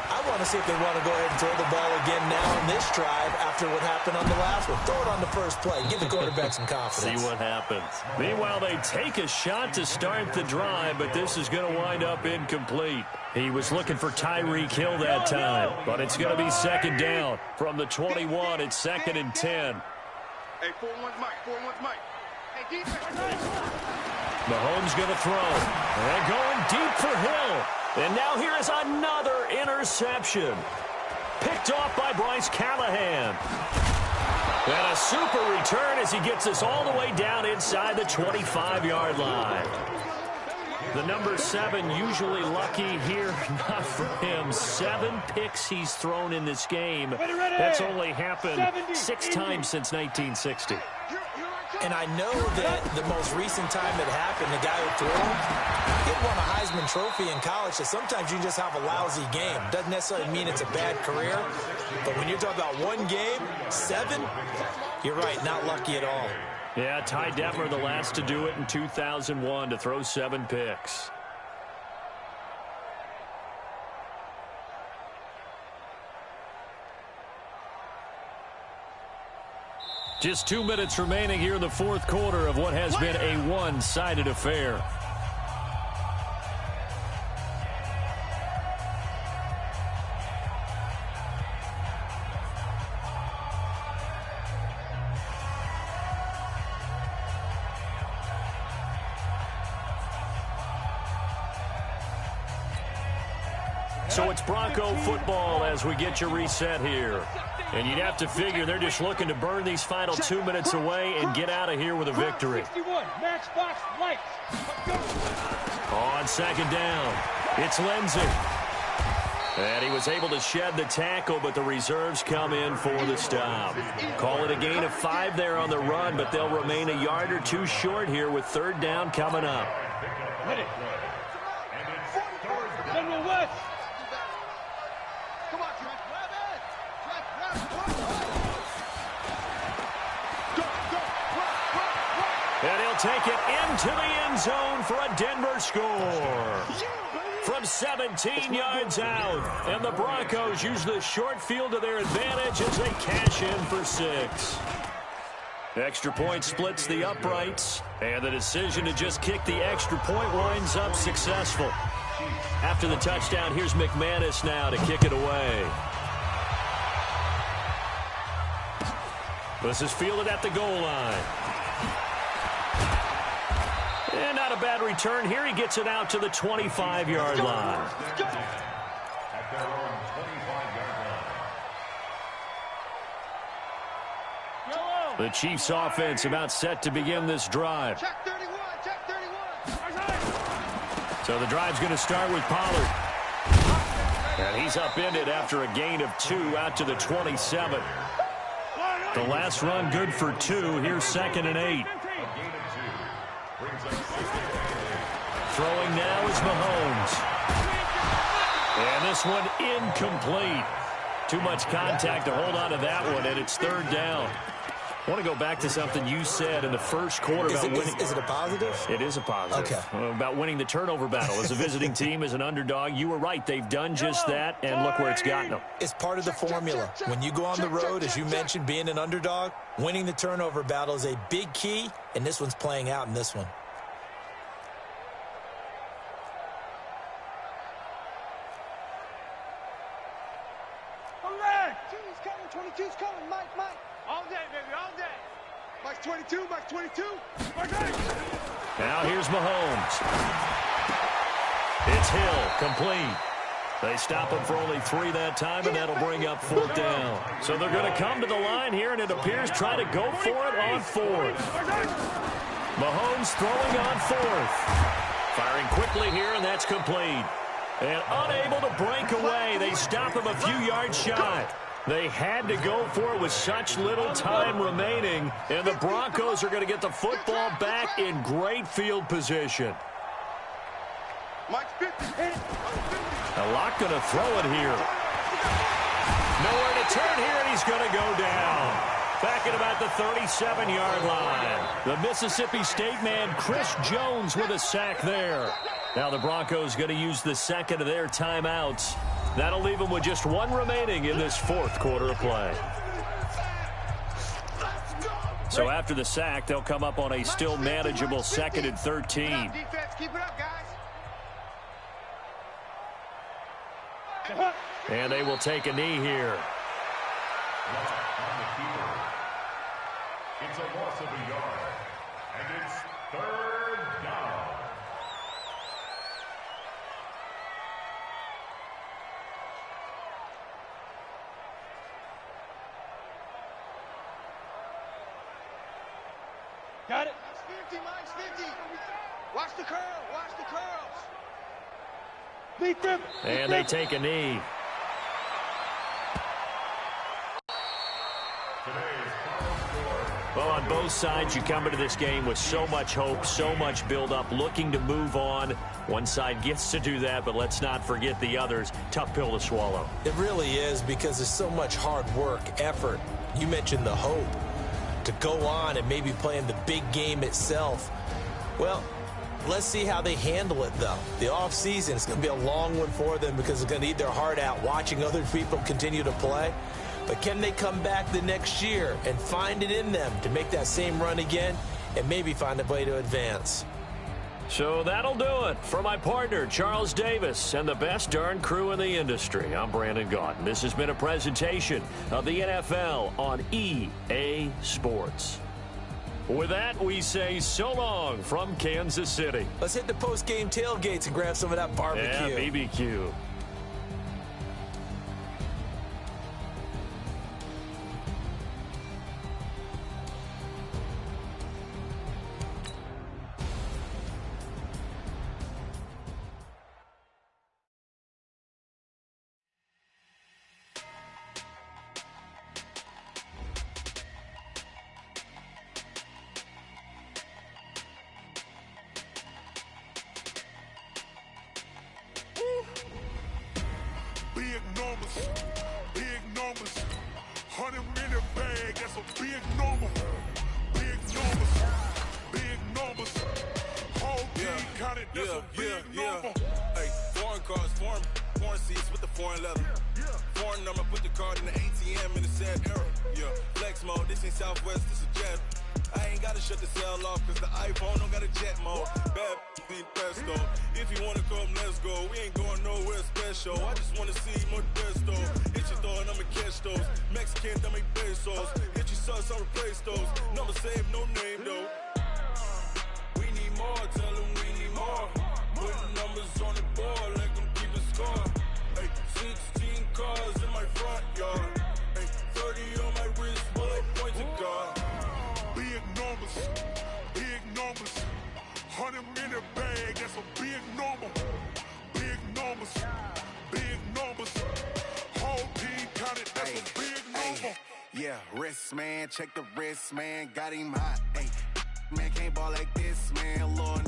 I want to see if they want to go ahead and throw the ball again now on this drive after what happened on the last one. Throw it on the first play. Give the quarterback some confidence. See what happens. Meanwhile, they take a shot to start the drive, but this is going to wind up incomplete. He was looking for Tyreek Hill that time, but it's going to be second down. From the 21, it's 2nd and 10. Hey, 4-1's Mike. 4-1's Mike. Hey, defense. Mahomes going to throw. And going deep for Hill. And now here is another interception. Picked off by Bryce Callahan. And a super return as he gets us all the way down inside the 25-yard line. The number 7 usually lucky here. Not for him. 7 picks he's thrown in this game. That's only happened 6 times since 1960. And I know that the most recent time it happened, the guy who threw him, he won a Heisman Trophy in college, so sometimes you just have a lousy game. Doesn't necessarily mean it's a bad career, but when you're talking about one game, 7, you're right, not lucky at all. Yeah, Ty Detmer, the last to do it in 2001, to throw 7 picks. Just 2 minutes remaining here in the fourth quarter of what has been a one-sided affair. So it's Bronco football as we get you reset here. And you'd have to figure they're just looking to burn these final 2 minutes away and get out of here with a victory. On second down, it's Lindsey. And he was able to shed the tackle, but the reserves come in for the stop. Call it a gain of 5 there on the run, but they'll remain a yard or 2 short here with third down coming up. And he'll take it into the end zone for a Denver score. From 17 yards out. And the Broncos use the short field to their advantage as they cash in for 6. Extra point splits the uprights. And the decision to just kick the extra point winds up successful. After the touchdown, here's McManus now to kick it away. This is fielded at the goal line. And not a bad return here. He gets it out to the 25-yard line. At their own 25-yard line. The Chiefs offense about set to begin this drive. Check 31. Check 31. So the drive's going to start with Pollard. And he's upended after a gain of 2 out to the 27. The last run good for 2. Here's 2nd and 8. Throwing now is Mahomes. And this one incomplete. Too much contact to hold on to that one, and it's third down. I want to go back to something you said in the first quarter about winning. Is it a positive? It is a positive. Okay. About winning the turnover battle. As a visiting team, as an underdog, you were right. They've done just that, and look where it's gotten them. It's part of the formula. When you go on the road, as you mentioned, being an underdog, winning the turnover battle is a big key, and this one's playing out in this one. He's coming. 22's coming. Mike. All day, baby, all day. Mike's 22. Mike's 22. Now here's Mahomes. It's Hill, complete. They stop him for only 3 that time, and that'll bring up 4th down. So they're going to come to the line here, and it appears try to go for it on 4th. Mahomes throwing on 4th. Firing quickly here, and that's complete. And unable to break away. They stop him a few yards shy. They had to go for it with such little time remaining. And the Broncos are going to get the football back in great field position. Mike's 50. A lot going to throw it here. Nowhere to turn here, and he's going to go down. Back at about the 37-yard line. The Mississippi State man, Chris Jones, with a sack there. Now the Broncos going to use the second of their timeouts. That'll leave them with just one remaining in this fourth quarter of play. So after the sack, they'll come up on a still manageable 2nd and 13. Defense, keep it up, guys. And they will take a knee here. It's a loss of a yard, and it's 3rd down. Got it. Minus 50, minus 50. Watch the curl, watch the curls. Beat them. And they take a knee. Well, on both sides, you come into this game with so much hope, so much build-up, looking to move on. One side gets to do that, but let's not forget the others. Tough pill to swallow. It really is, because there's so much hard work, effort. You mentioned the hope to go on and maybe play in the big game itself. Well, let's see how they handle it, though. The offseason is going to be a long one for them because they're going to eat their heart out watching other people continue to play. But can they come back the next year and find it in them to make that same run again and maybe find a way to advance? So that'll do it. For my partner, Charles Davis, and the best darn crew in the industry, I'm Brandon Gaudin. This has been a presentation of the NFL on EA Sports. With that, we say so long from Kansas City. Let's hit the post-game tailgates and grab some of that barbecue. Yeah, BBQ. Big numbers, 100 in the bag, that's a big number. Big numbers, whole team counted, that's a big number. Hey, foreign cars, foreign seats with the foreign leather. Foreign number, put the card in the ATM in the sad era. Yeah, flex mode, this ain't Southwest, this is jet. I ain't gotta shut the cell off, cause the iPhone don't got a jet mode. Bad beat pesto. If you wanna come, let's go. We ain't going nowhere special. I just wanna see more pesto. Hit your thought, I'ma catch those. Mexican, that make pesos. Hit your sus, I'll replace those. Number saved, no name though. We need more, tell them we need more. Putting numbers on the board like I'm keeping score. Hey, 16 cars in my front yard. Hey, 30 on my wrist, while I point to God. Big numbers, 100 in the bag, that's a big number. Big numbers, whole team counted, that's a big number. Yeah, wrist man, check the wrist man, got him hot. Ay, man can't ball like this, man. Lord,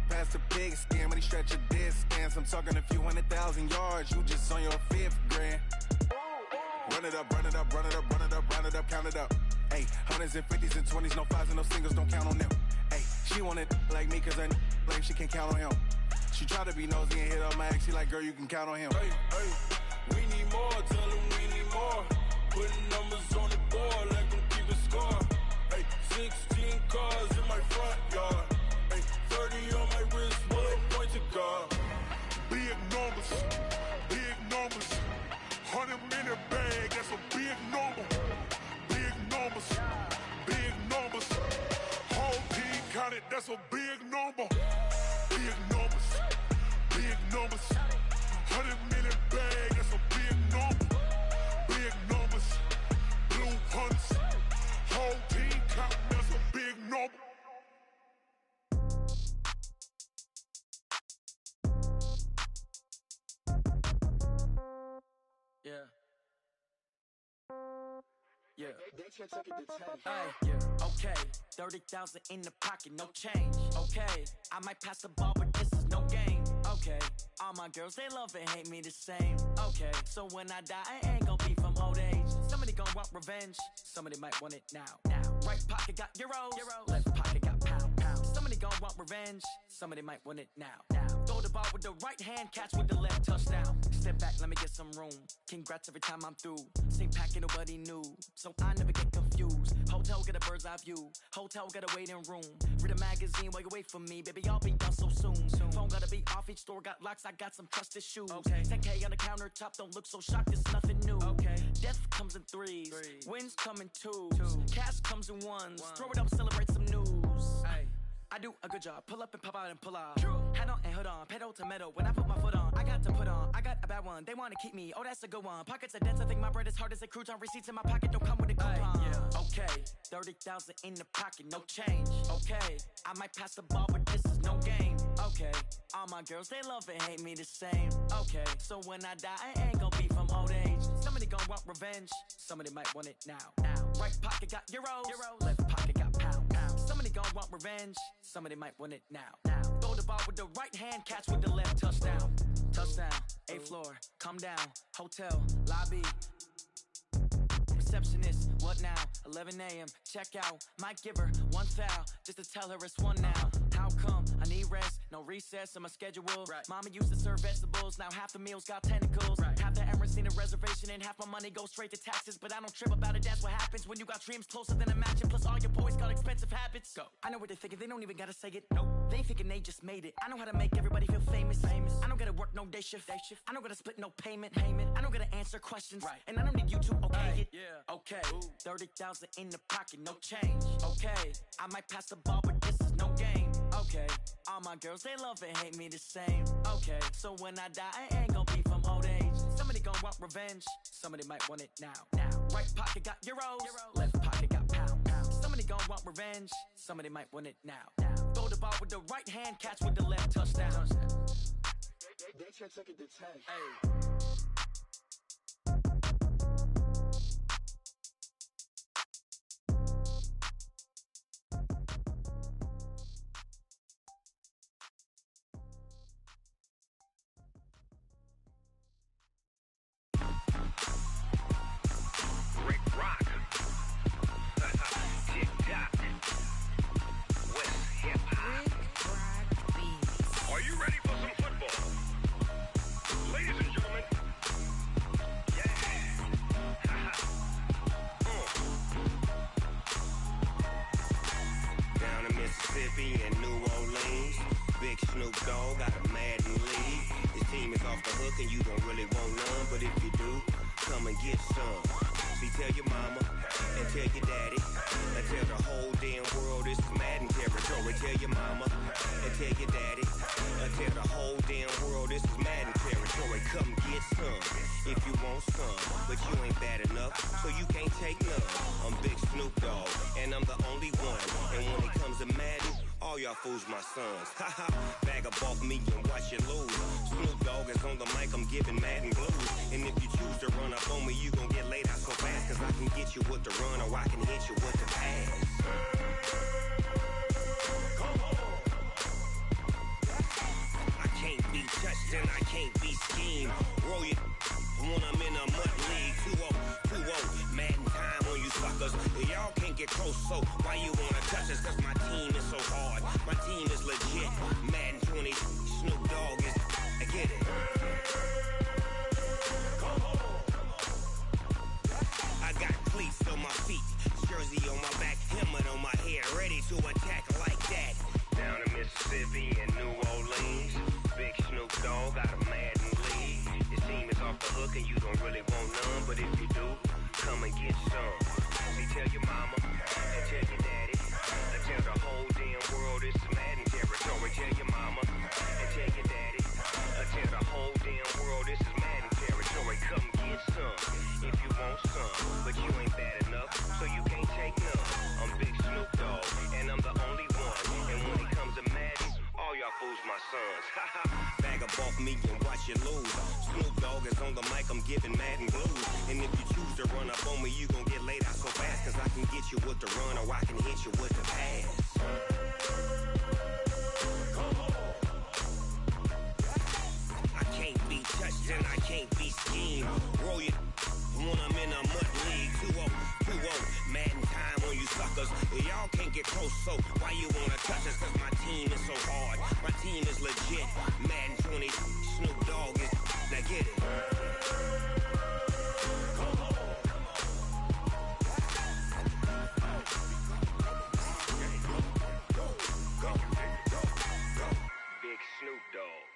past the pig skin, when he stretch a distance. I'm talking a few 100,000 yards, you just on your 5th grand. Run it up, run it up, run it up, run it up, run it up, count it up. Ay, 100s and 50s and 20s, no 5s and no singles, don't count on them. Ay, she want it like me, cause her lame, she can't count on him. She try to be nosy and hit up my ex, she like, girl, you can count on him. Hey, we need more, tell them we need more. Putting numbers on the board like I'm keeping score. Hey, 16 cars in my front yard. Hey, 30 on my wrist, while I point to God. Big numbers, 100 in the bag, that's a big number. Big numbers, whole team counted, that's a big number. Big numbers, 100 in the bag, that's a big number. Big numbers, blue hunts, whole team counted, that's a big number. Yeah. Yeah, okay. 30,000 in the pocket, no change. Okay, I might pass the ball, but this is no game. Okay, all my girls, they love and hate me the same. Okay, so when I die, I ain't gonna be from old age. Somebody gonna gon' want revenge. Somebody might want it now. Right pocket got euros. Left pocket got pounds. Somebody gon' want revenge. Somebody might want it now. Throw the ball with the right hand, catch with the left, touchdown. Step back, let me get some room. Congrats every time I'm through. Same packet, nobody knew, so I never get confused. Hotel get a bird's eye view. Hotel get a waiting room. Read a magazine while you wait for me, baby. I'll be done so soon. Phone gotta be off, each store got locks. I got some trusted shoes. 10K on the countertop, don't look so shocked. It's nothing new. Death comes in threes. Wins come in twos. Cash comes in ones. Throw it up, celebrate some news. I do a good job. Pull up and pop out and pull off. Hat on and hood on. Pedal to metal. When I put my foot on, I got to put on. I got a bad one. They want to keep me. Oh, that's a good one. Pockets are dense. I think my bread is hard as a crouton. Receipts in my pocket don't come with a coupon. Okay, 30,000 in the pocket, no change. Okay, I might pass the ball, but this is no game. Okay, all my girls, they love and hate me the same. Okay, so when I die, I ain't gonna be from old age. Somebody gon' want revenge. Somebody might want it now. Right pocket got euros. Left pocket got pounds. Somebody gon' want revenge. Somebody might want it now. Throw the ball with the right hand, catch with the left, touchdown. Touchdown, 8th floor, come down, hotel, lobby. Receptionist, what now? 11 a.m., check out. Might give her one foul, just to tell her it's one now. How come? I need rest, no recess in my schedule. Mama used to serve vegetables, now half the meals got tentacles. Half the Emirates need a reservation and half my money goes straight to taxes. But I don't trip about it, that's what happens when you got dreams closer than a mansion. Plus all your boys got expensive habits. Go. I know what they're thinking, they don't even gotta say it. Nope. They ain't thinking they just made it. I know how to make everybody feel famous. I don't gotta work no day shift. I don't gotta split no payment. I don't gotta answer questions. And I don't need you to okay it. Okay, 30,000 in the pocket, no change. Okay, I might pass the ball, but this is no game. Okay, all my girls, they love and hate me the same. Okay, so when I die, I ain't gonna be from old age. Somebody gon' want revenge. Somebody might want it now. Right pocket got euros. Left pocket got pounds. Somebody gon' want revenge. Somebody might want it now. Throw the ball with the right hand, catch with the left, touchdown. They took it to 10. Are you ready for some football? Ladies and gentlemen, Down in Mississippi and New Orleans, Big Snoop Dogg got a Madden league. His team is off the hook and you don't really want none, but if you do, come and get some. See, tell your mama and tell your daddy and tell the whole damn world this is Madden territory. Tell your mama and tell your daddy and tell the whole damn world this is Madden territory. Come get some if you want some, but you ain't bad enough, so you can't take none. I'm Big Snoop Dogg and I'm the only one, and when it comes to Madden, all y'all fools my sons. Haha, bag up off me and watch you lose. Snoop Dogg is on the mic, I'm giving Madden blues. And if you choose to run up on me, you gon' get laid out so fast, cause I can get you with the run or I can hit you with the pass. Come on. I can't be touched and I can't be schemed. Roll it when I'm in a mud league. 2-0, Madden time on you suckers. Y'all can't get close, so why you wanna touch us? Cause my team is so hard, my team is legit. Madden 20, Snoop Dogg is, I get it. Come on. I got cleats on my feet, jersey on my back, helmet on my head, ready to attack like that. Down in Mississippi and New Orleans, Big Snoop Dogg got a Madden league. Your team is off the hook and you don't really want none, but if you do, come and get some. See, tell your mama and tell your daddy and tell the whole damn world it's Madden territory. Tell your mama and tell your daddy and tell the whole damn world this is Madden territory. Come get some if you want some, but you ain't bad enough, so you can't take none. I'm Big Snoop Dogg and I'm the only one, and when it comes to Madden, all y'all fools my sons. Bag up off me and watch you lose. Snoop Dogg is on the mic, I'm giving Madden blues. And if you choose to run up on me, you gon' get laid out so fast, cause I can get you with the run or I can hit you with the pass. Come on. I can't be touched and I can't be schemed. Roll it when I'm in a mud league. 2-0, close, so why you wanna touch us? Cause my team is so hard. My team is legit. Madden 20, Snoop Dogg is. Now get it. Big Snoop Dogg.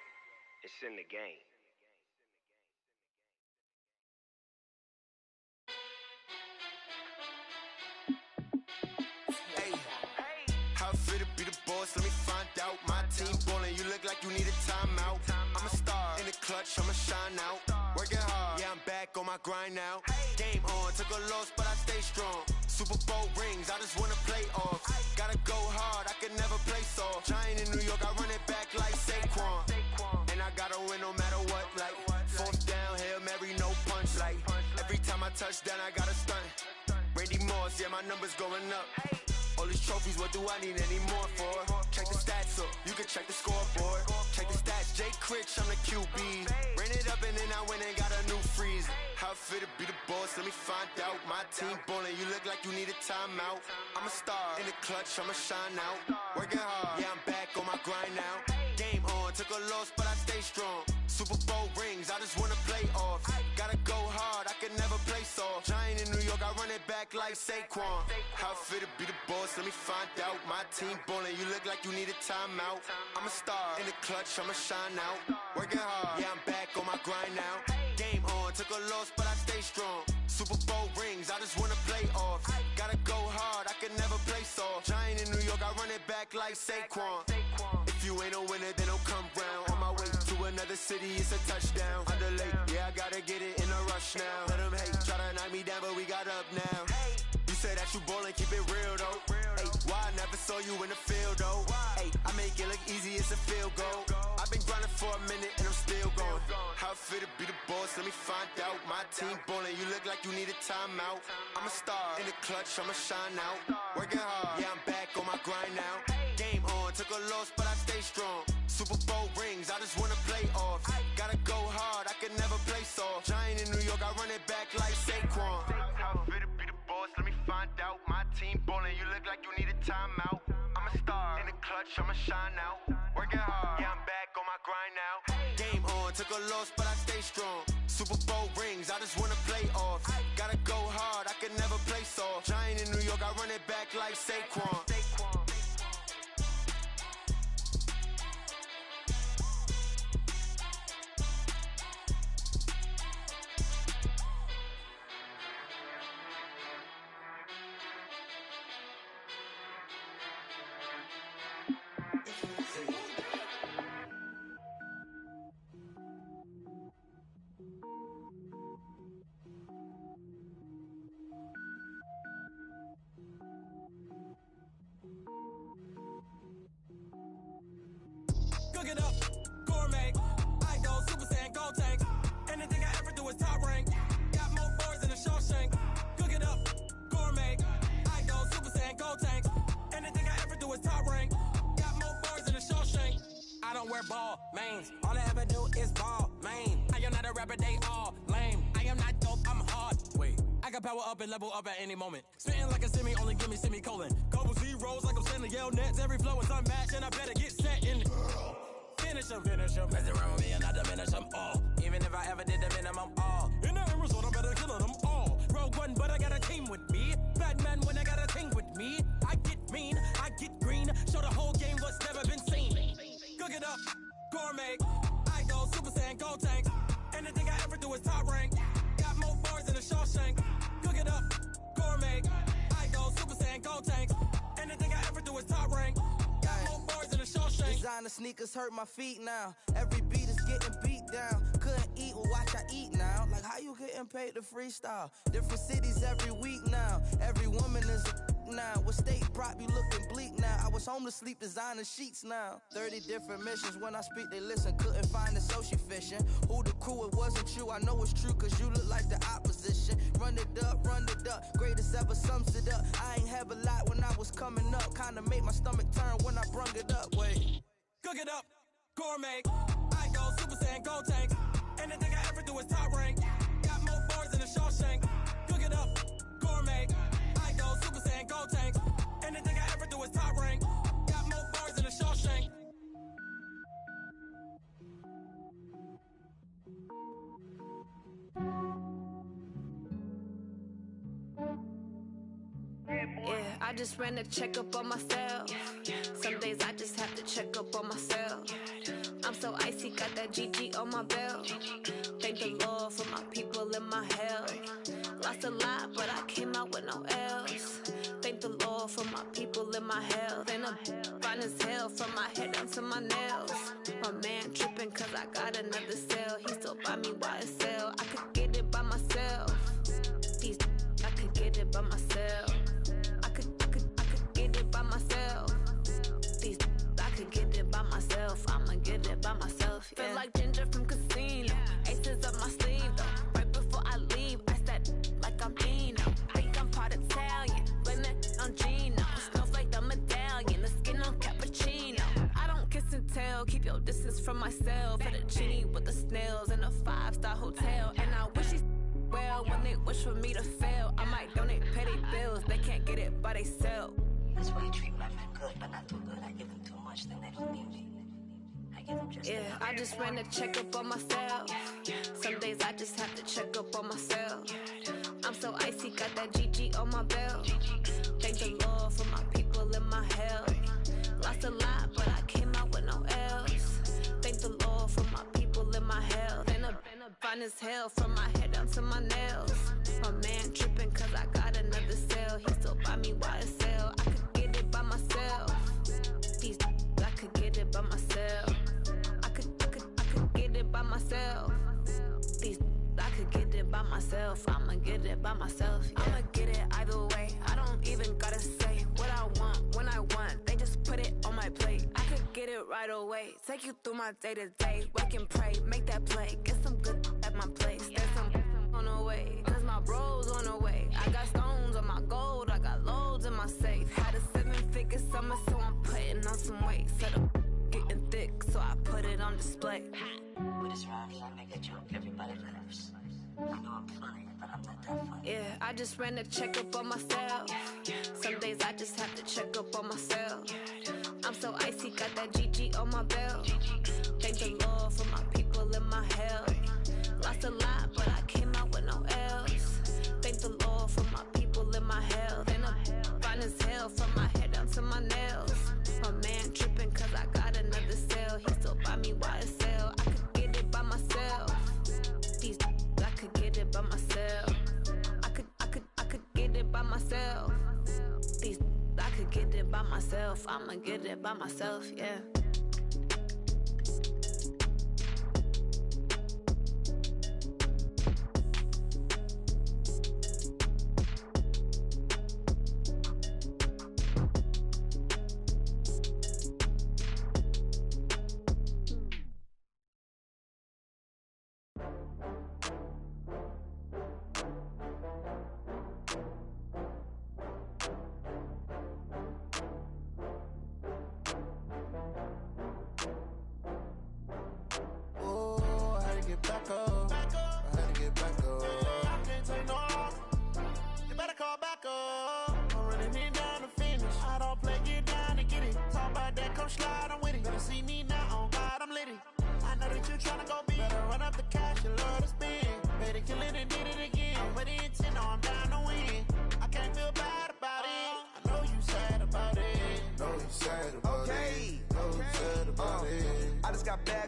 It's in the game. Let me find out. My team ballin', you look like you need a timeout. I'm a star in the clutch, I'ma shine out. Working hard, yeah, I'm back on my grind now. Game on, took a loss, but I stay strong. Super Bowl rings, I just wanna play off. Gotta go hard, I can never play soft. Giant in New York, I run it back like Saquon. And I gotta win no matter what, like fourth down, Hail Mary, no punch. Like every time I touch down, I gotta stunt. Randy Moss, yeah, my numbers going up. All these trophies, what do I need any more for? Check the stats up, you can check the scoreboard. Check the stats, Jay Critch, I'm the QB. Ran it up and then I went and got a new freeze. How it feel to be the boss, let me find out. My team ballin', you look like you need a timeout. I'm a star in the clutch, I'ma shine out. Working hard, yeah, I'm back on my grind now. Game on, took a loss, but I stay strong. Super Bowl rings, I just wanna play off. Gotta go hard, I can never play soft. Giant in New York, I run it back like Saquon. How it feel to be the boss, let me find out. My team ballin', you look like you need a timeout. I'm a star in the clutch, I'ma shine out. Working hard, yeah, I'm back on my grind now. Game on, took a loss, but I stay strong. Super Bowl rings, I just wanna play off. Gotta go hard, I can never play soft. Giant in New York, I run it back like Saquon. If you ain't a winner, then don't come round. On my way to another city, it's a touchdown. Underlay, yeah, I gotta get it in a rush now. Let them hate, try to knock me down, but we got up now. You say that you ballin', keep it real though. Hey, why I never saw you in the field though? Hey, I make it look easy, it's a field goal. I've been grinding for a minute and I'm still going. How it feel to be the boss, let me find out. My team ballin', you look like you need a timeout. I'm a star in the clutch, I'ma shine out. Working hard, yeah, I'm back on my grind now. Game on, took a loss, but I stay strong. Super Bowl rings, I just wanna play off. Gotta go hard, I can never play soft. Giant in New York, I run it back like Saquon. How it feel to be the boss, let me find out. My team ballin', you look like you need a timeout. I'm a star in the clutch, I'ma shine out. Working hard, yeah, I'm back on my grind now. Game on, took a loss, but I stay strong. Super Bowl rings, I just wanna play off. Gotta go hard, I can never play soft. Giant in New York, I run it back like Saquon. Cook it up, gourmet. I go Super Saiyan, gold tank. Anything I ever do is top rank. Got more bars than a Shawshank. Cook it up, gourmet. I go Super Saiyan, gold tank. Anything I ever do is top rank. Got more bars than a Shawshank. I don't wear ball mains. All I ever do is ball main. I am not a rapper, they all lame. I am not dope, I'm hard. Wait, I can power up and level up at any moment. Spitting like a semi, only give me semicolon. Couple zeros like I'm sending yell nets. Every flow is unmatched and I better get set in. Finish them. Mess around with me and I diminish them all. Even if I ever did the minimum all. In the end result, I better kill them all. Rogue One, but I got a team with me. Batman when I got a thing with me. I get mean, I get green. Show the whole game what's never been seen. Cook it up, gourmet. I go Super Saiyan, gold tank. Anything I ever do is top rank. Got more bars than a Shawshank. Cook it up, gourmet. I go Super Saiyan, gold tank. Anything I ever do is top rank. Got more bars than a Shawshank. Designer sneakers hurt my feet now. Every beat is getting beat down. Couldn't eat, well watch I eat now. Like how you getting paid to freestyle? Different cities every week now. Every woman is a now. With state prop, you looking bleak now. I was home to sleep, designer sheets now. 30 different missions. When I speak, they listen. Couldn't find it, so she fishing. Who the crew? It wasn't you. I know it's true, cause you look like the opposition. Run it up, greatest ever sums it up. I ain't have a lot when I was coming up. Kinda made my stomach turn when I brung it up. Wait. Cook it up, gourmet. I go Super Saiyan, gold tank. Anything I ever do is top rank. Got more bars than a Shawshank. Cook it up, gourmet. I go Super Saiyan, gold tank. Anything I ever do is top rank. Got more bars than a Shawshank. Yeah, I just ran a checkup on myself. Some days I just have to check up on myself. I'm so icy, got that GG on my belt. Thank the Lord for my people in my health. Lost a lot, but I came out with no else. Thank the Lord for my people in my health. And I'm fine as hell from my head down to my nails. My man tripping cause I got another cell. He still buy me YSL. I could get it by myself. These I could get it by myself. I could get it by myself. These I could get it by myself. I'ma get it by myself. Yeah. Feel like Ginger from Casino. Aces up my sleeve though. Right before I leave, I said like I'm Eno. Think I'm part Italian. Blame it on Gino. Snowflake the medallion. The skin on cappuccino. I don't kiss and tell. Keep your distance from myself. Fettuccine with the snails in a 5-star hotel. And I wish he's well when they wish for me to fail. I might donate petty bills. They can't get it by themselves. That's why you treat my friend good, but not too good. I give them too much, then they don't need me. I give them just enough. I just ran a checkup on myself. Some days I just have to check up on myself. I'm so icy, got that GG on my belt. Thank the Lord for my people in my health. Lost a lot, but I came out with no else. Thank the Lord for my people in my health. And I'm fine as hell from my head down to my nails. My man tripping cause I got another cell. He still buy me YSL. I could get it by myself. These I could get it by myself. I could get it by myself. These I could get it by myself. I'ma get it by myself. Yeah. I'ma get it either way. I don't even gotta say what I want when I want. They just put it on my plate. I could get it right away. Take you through my day to day. Wake and pray, make that play. Get some good at my place. There's some on the way. Cause my bro's on the way. I got stones on my gold. I got loads in my safe. Had a 7-figure summer, so I'm putting on some weight. Set up getting thick, so I put it on display. With this rhyme, I make a joke, everybody laughs. I know I'm funny, but I'm not that funny. Yeah, I just ran a checkup on myself. Some days I just have to check up on myself. I'm so icy, got that GG on my belt. Thank the Lord for my people in my health. Lost a lot, but I came out with no else. Thank the Lord for my people in my health. And I'm fine as hell from my head down to my nails. My man tripping cause I got another cell. He still buy me YSL. I could get it by myself. These I could get it by myself. I could get it by myself. These I could get it by myself. I'ma get it by myself, yeah.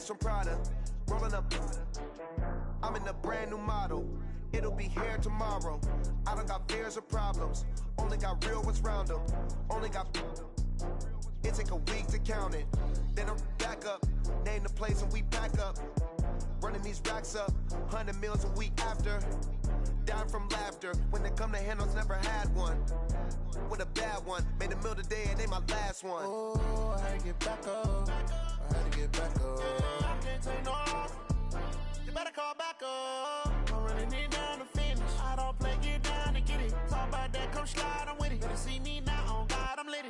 From Prada, rolling up. I'm in a brand new model. It'll be here tomorrow. I don't got fears or problems. Only got real ones round them. Only got. It take a week to count it. Then I'm back up. Name the place and we back up. Running these racks up. 100 meals a week after. Down from laughter. When it come to handles, never had one. With a bad one. Made a meal today and they my last one. Oh, I had to get back up. I had to get back up. I can't take no loss. You better call back up. I'm running it down to finish. I don't play, get down and get it. Talk about that, come slide, I'm with it. Better see me now, on God, I'm litty.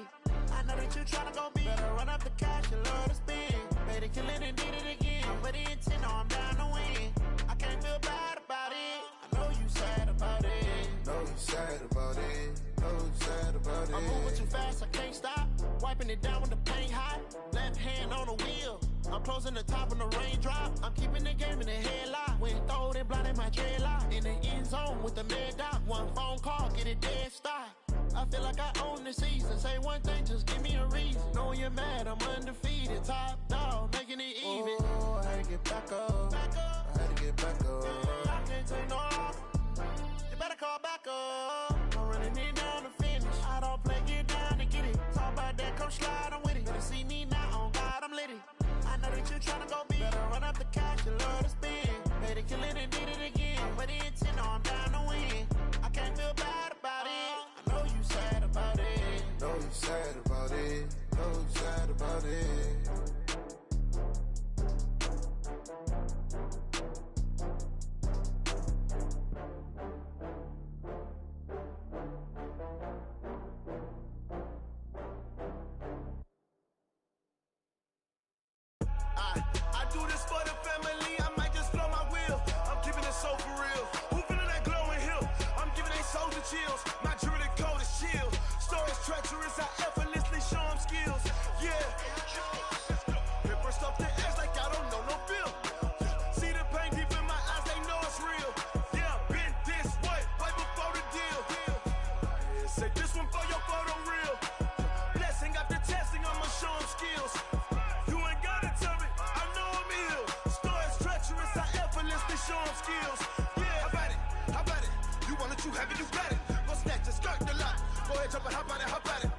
I know that you tryna go big. Better run up the cash, you love to spend. Better kill it and did it again. I'm with the intent, no, I'm down to win. I can't feel bad about it. I know you sad about it. Know you sad about it. Know you sad about it. about it. I'm moving too fast, I can't stop. Wiping it down when the paint hot. Left hand on the wheel. I'm closing the top on the raindrop. I'm keeping the game in the headlock. When throwed and blinded my dreadlock. In the end zone with the mad dot. One phone call, get it dead stop. I feel like I own the season. Say one thing, just give me a reason. Knowing you're mad, I'm undefeated. Top dog, making it even. Oh, I had to get back up. I had to get back up. I can't take no off. You better call back up. I'm running it down to finish. I don't play, get down to get it. Talk about that, come slide, I'm with it. Better see me now, on God, I'm lit it. I know that you tryna go big. Better run up the cash, you love to spend. Made it, kill it, and did it again. But the intent, I'm down to win. I can't feel bad about it. I know you sad about it. Know you sad about it. Know you sad about it. I do this for the family, I might just blow my wheel. I'm keeping it so for real. Who feeling that glowing hill? I'm giving they soldier chills. My jewelry code is chill. Stories treacherous, I effortlessly show them skills. Yeah. Hit first off the edge like I don't know no feel. See the pain deep in my eyes, they know it's real. Yeah, been this way, right before the deal. Say this one for your photo real. Blessing after testing, I'ma show them skills. You ain't gotta tell me, I know I'm ill. Stories treacherous, I effortlessly show them skills. Yeah, how about it? How about it? You want it, you have it, you got it. Go snatch it, skirt the lot. Go ahead, jump it, hop on it, hop on it.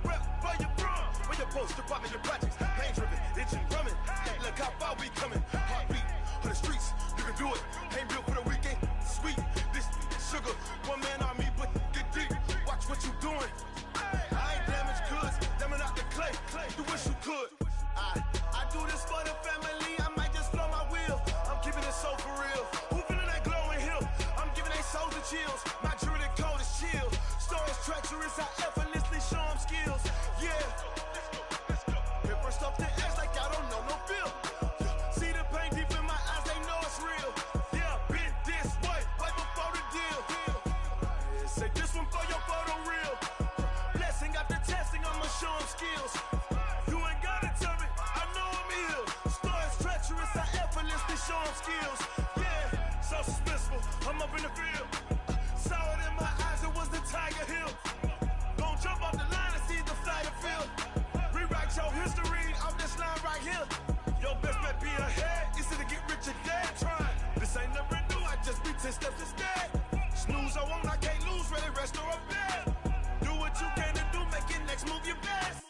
Rep for your brum, for your poster, popping your projects. Pain driven, itching, drumming. Look how far we coming. Heartbeat for the streets, you can do it. Ain't built for the weekend, sweet. This sugar, one man army, but get deep. Watch what you doing. I ain't damaged goods, damn out the clay. You wish you could. I do this for the family, I might just blow my wheel. I'm keeping it so for real. Who feeling that glowing hill? I'm giving they soldier chills. My jewelry code is chill. Stories treacherous, I effortlessly show them skills. Yeah. Hit first off the edge like I don't know no feel. See the pain deep in my eyes, they know it's real. Yeah, been this way, right before the deal. Say this one for your photo real. Blessing after testing, I'ma show them skills. You ain't gotta tell me, I know I'm ill. Stories treacherous, I effortlessly show them skills. Yeah, so suspenseful, I'm up in the field. Saw it in my eyes, it was the Tiger Hill. Gon' jump off the line and see the flight of field. Rewrite your history off this line right here. Your best bet be ahead, easy to get rich or dead trying. This ain't never new, I just be 10 steps instead. Snooze I won't, I can't lose, ready, rest or a bed. Do what you can to do, make your next move your best.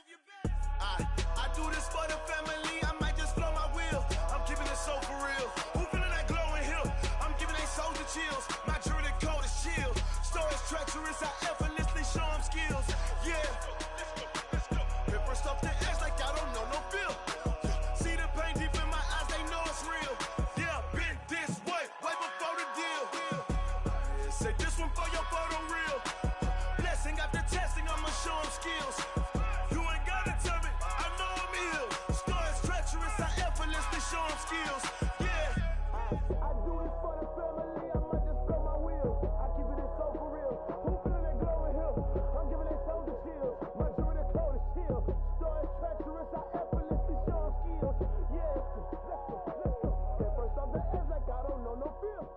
I do this for the family, I might just blow my wheel. I'm keeping it so for real. Who feeling that glowing hill? I'm giving they soldier chills. My jewelry code is chill. Stories treacherous, I effortlessly show them skills. Yeah. Hit first off the edge like I don't know no feel. See the pain deep in my eyes, they know it's real. Yeah, been this way, right before the deal. Say this one for your photo real. Blessing after testing, I'ma show them skills. You ain't gotta tell me, I know I'm ill. Stories treacherous, I effortlessly show them skills. Yeah. I do this for the family, I might just blow my wheel. I keep it so for real. Who feeling that glowing hill? I'm giving it soldier chills. My jewelry code is chill. Stories treacherous, I effortlessly show them skills. Yeah. Let's go. Get first off the edge like I don't know no feel.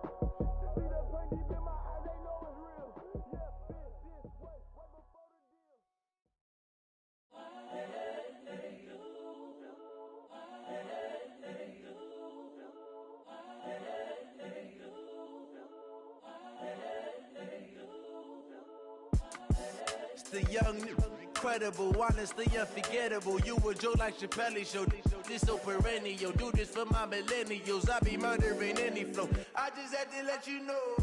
See the pain deep in my eyes, they know it's real. Yeah, been this way, right before the deal. It's the young, incredible, honestly unforgettable. You a joke like Chappelle show. This so perennial. Do this for my millennials. I be murdering any flow. I just had to let you know.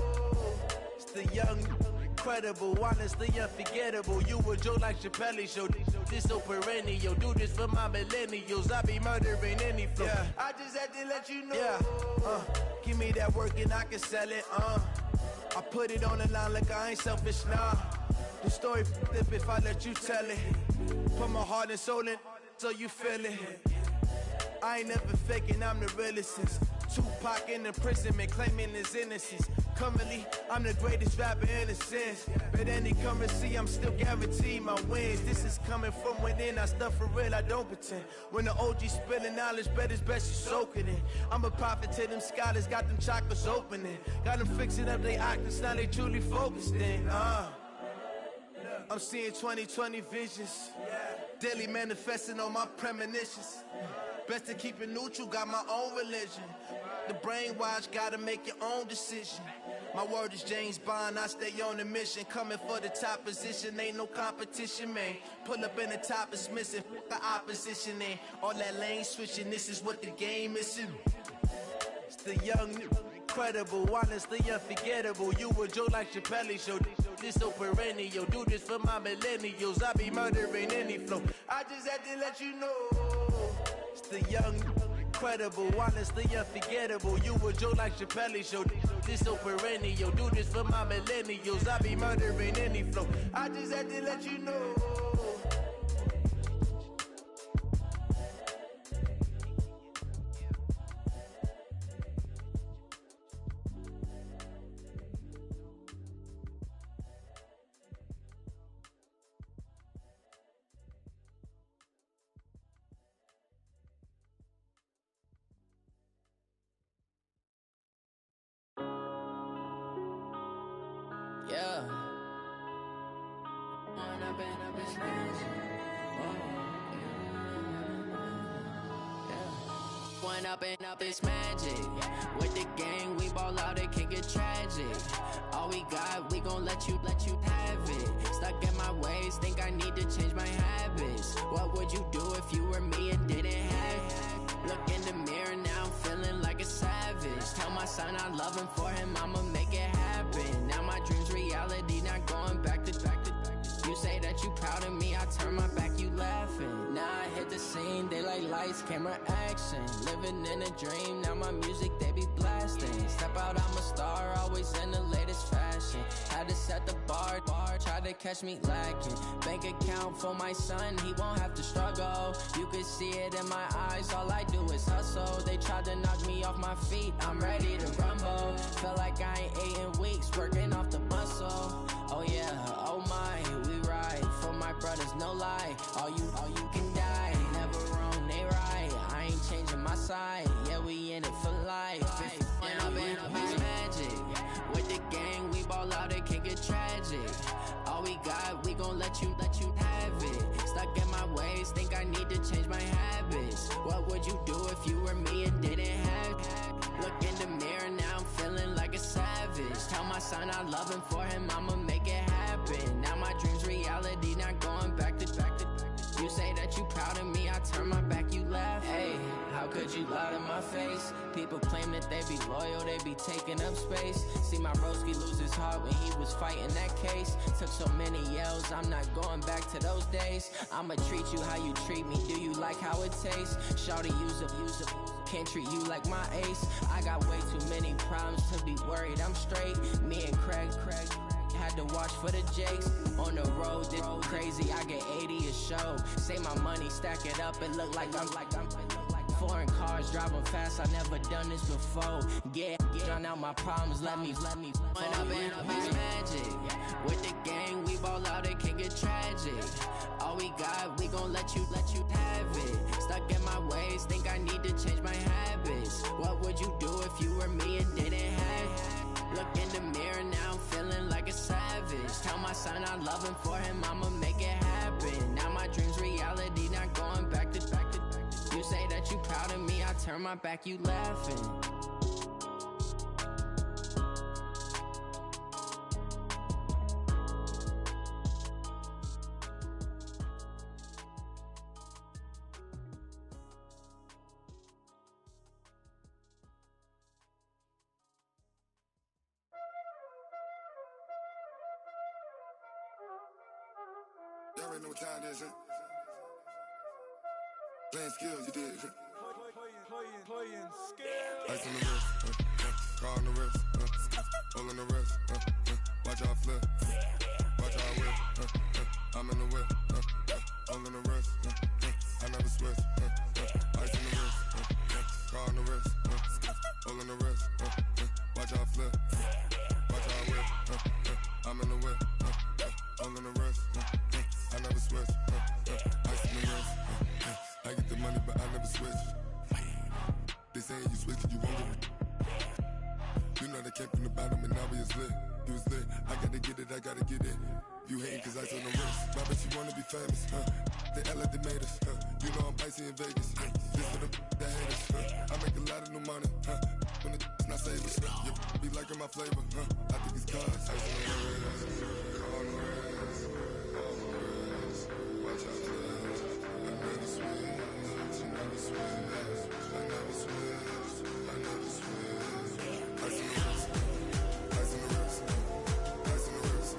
It's the young, incredible, honestly unforgettable. You a joke like Chappelle show. This so perennial. Do this for my millennials. I be murdering any flow. Yeah. I just had to let you know. Yeah. Give me that work and I can sell it. I put it on the line like I ain't selfish, nah. The story flip if I let you tell it. Put my heart and soul in so you feel it. I ain't never faking, I'm the realest since Tupac in imprisonment, claiming his innocence. Currently, I'm the greatest rapper in a sense. But any currency, I'm still guaranteed my wins. This is coming from within, I stuff for real, I don't pretend. When the OG spilling knowledge, bet it's best you soak it in. I'm a prophet to them scholars, got them chakras opening. Got them fixing up they octaves, now they truly focused in. I'm seeing 2020 visions. Daily manifesting on my premonitions. Best to keep it neutral, got my own religion. The brainwash, gotta make your own decision. My word is James Bond, I stay on a mission. Coming for the top position, ain't no competition, man. Pull up in the top is missing, the opposition ain't. All that lane switching, this is what the game is. It's the young, incredible, honestly unforgettable. You a Joe like Chappelle show. This so perennial, do this for my millennials. I be murdering any flow. I just had to let you know. It's the young, incredible, honestly unforgettable. You a Joe like Chappelle show. This so perennial, do this for my millennials. I be murdering any flow. I just had to let you know. Yeah. One up and up is magic. With the gang, we ball out, it can get tragic. All we got, we gon' let you have it. Stuck in my ways, think I need to change my habits. What would you do if you were me and didn't have it? Look in the mirror, now I'm feeling like a savage. Tell my son I love him, for him I'ma make it happen. Now my dream's reality, not going back to. You say that you proud of me, I turn my back, you laughing. Now I hit the scene, they like lights, camera, action. Living in a dream, now my music, they be blasting. Step out, I'm a star, always in the latest fashion. Had to set the bar, try to catch me lacking. Bank account for my son, he won't have to struggle. You can see it in my eyes, all I do is hustle. They tried to knock me off my feet, I'm ready to rumble. Feel like I ain't ate in weeks, working off the muscle. Oh yeah, oh my, we ride for my brothers, no lie. All you can die, never wrong, they right. I ain't changing my side, yeah, we in it for life. And I've been magic. With the gang, we ball out, it can get tragic. All we got, we gon' let you have it. Stuck in my ways, think I need to change my habits. What would you do if you were me and didn't have it? Look in the mirror, now I'm feeling like a savage. Tell my son I love him, for him I'ma make it happen. Now my dream's reality, not going back to. You say that you proud of me, I turn my back, you laugh. Hey, how could you lie to my face? People claim that they be loyal, they be taking up space. See my broski lose his heart when he was fighting that case. Took so many yells, I'm not going back to those days. I'ma treat you how you treat me, do you like how it tastes? Shawty, use up, can't treat you like my ace. I got way too many problems to be worried, I'm straight. Me and Craig had to watch for the Jakes. On the road, this crazy, I get 80 a show. Say my money, stack it up, it look like I'm foreign cars, driving fast, I never done this before. Get drown out my problems, let me When up and magic. With the gang, we ball out, it can get tragic. All we got, we gon' let you have it. Stuck in my ways, think I need to change my habits. What would you do if you were me and didn't have it? Look in the mirror, now I'm feeling like a savage. Tell my son I love him, for him I'ma make it happen. Now my dream's reality, not going back to. You say that you proud of me, I turn my back, you laughing. Y'all already know what time it is, huh? Playing skills, you did. Playing skills. Ice on the wrist, car on the wrist, hole in the wrist, watch y'all flip, watch y'all whip, I'm in the whip, hole in the wrist, I never switch, ice on the wrist, car on the wrist, hole in the wrist, watch y'all flip, I get the money, but I never switch. They saying you switch, you won't get it. You know they came from the bottom and now we is lit. You was lit, I gotta get it, I gotta get it. You hating cause I on the wrist. My bitch, you wanna be famous, They act like they made us, You know I'm icy in Vegas, This for the that hate us, I make a lot of new money, When it's not savers, you be liking my flavor, I think it's cars. Ice on the wrist, on the wrist, on the wrist. Watch out, cuz I never switch, I never switch, I never switch, I never switch. Ice on the wrist, ice on the wrist, ice on the wrist, ice on the wrist, ice on the wrist.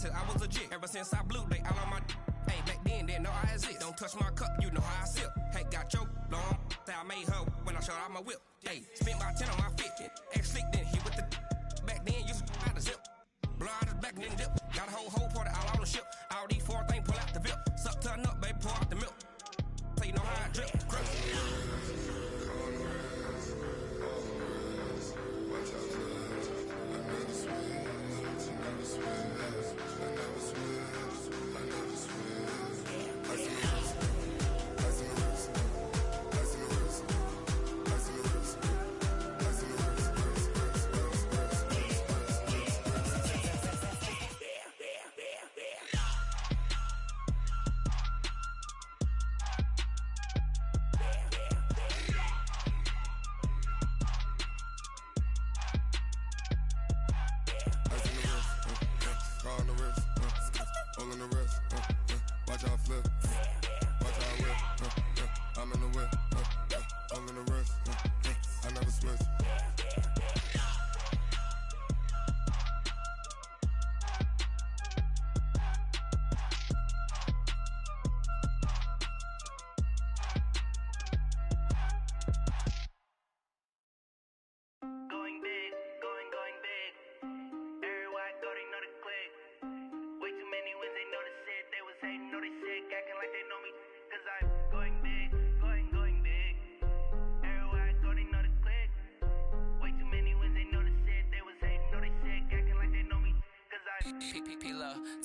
I was legit ever since I blew they all on my hey back then didn't know I exist. Don't touch my cup, you know how I sip. Hey, got your long I made her when I showed out my whip. Hey, spent about 10 on my fit. Ex slick then hit with the back then used to out the zip. Blow out his back then dip. Got a whole party all on the ship. All these 4 things pull out the VIP. Suck turn up, baby, pour out the milk. So you know how I drip. Crunch.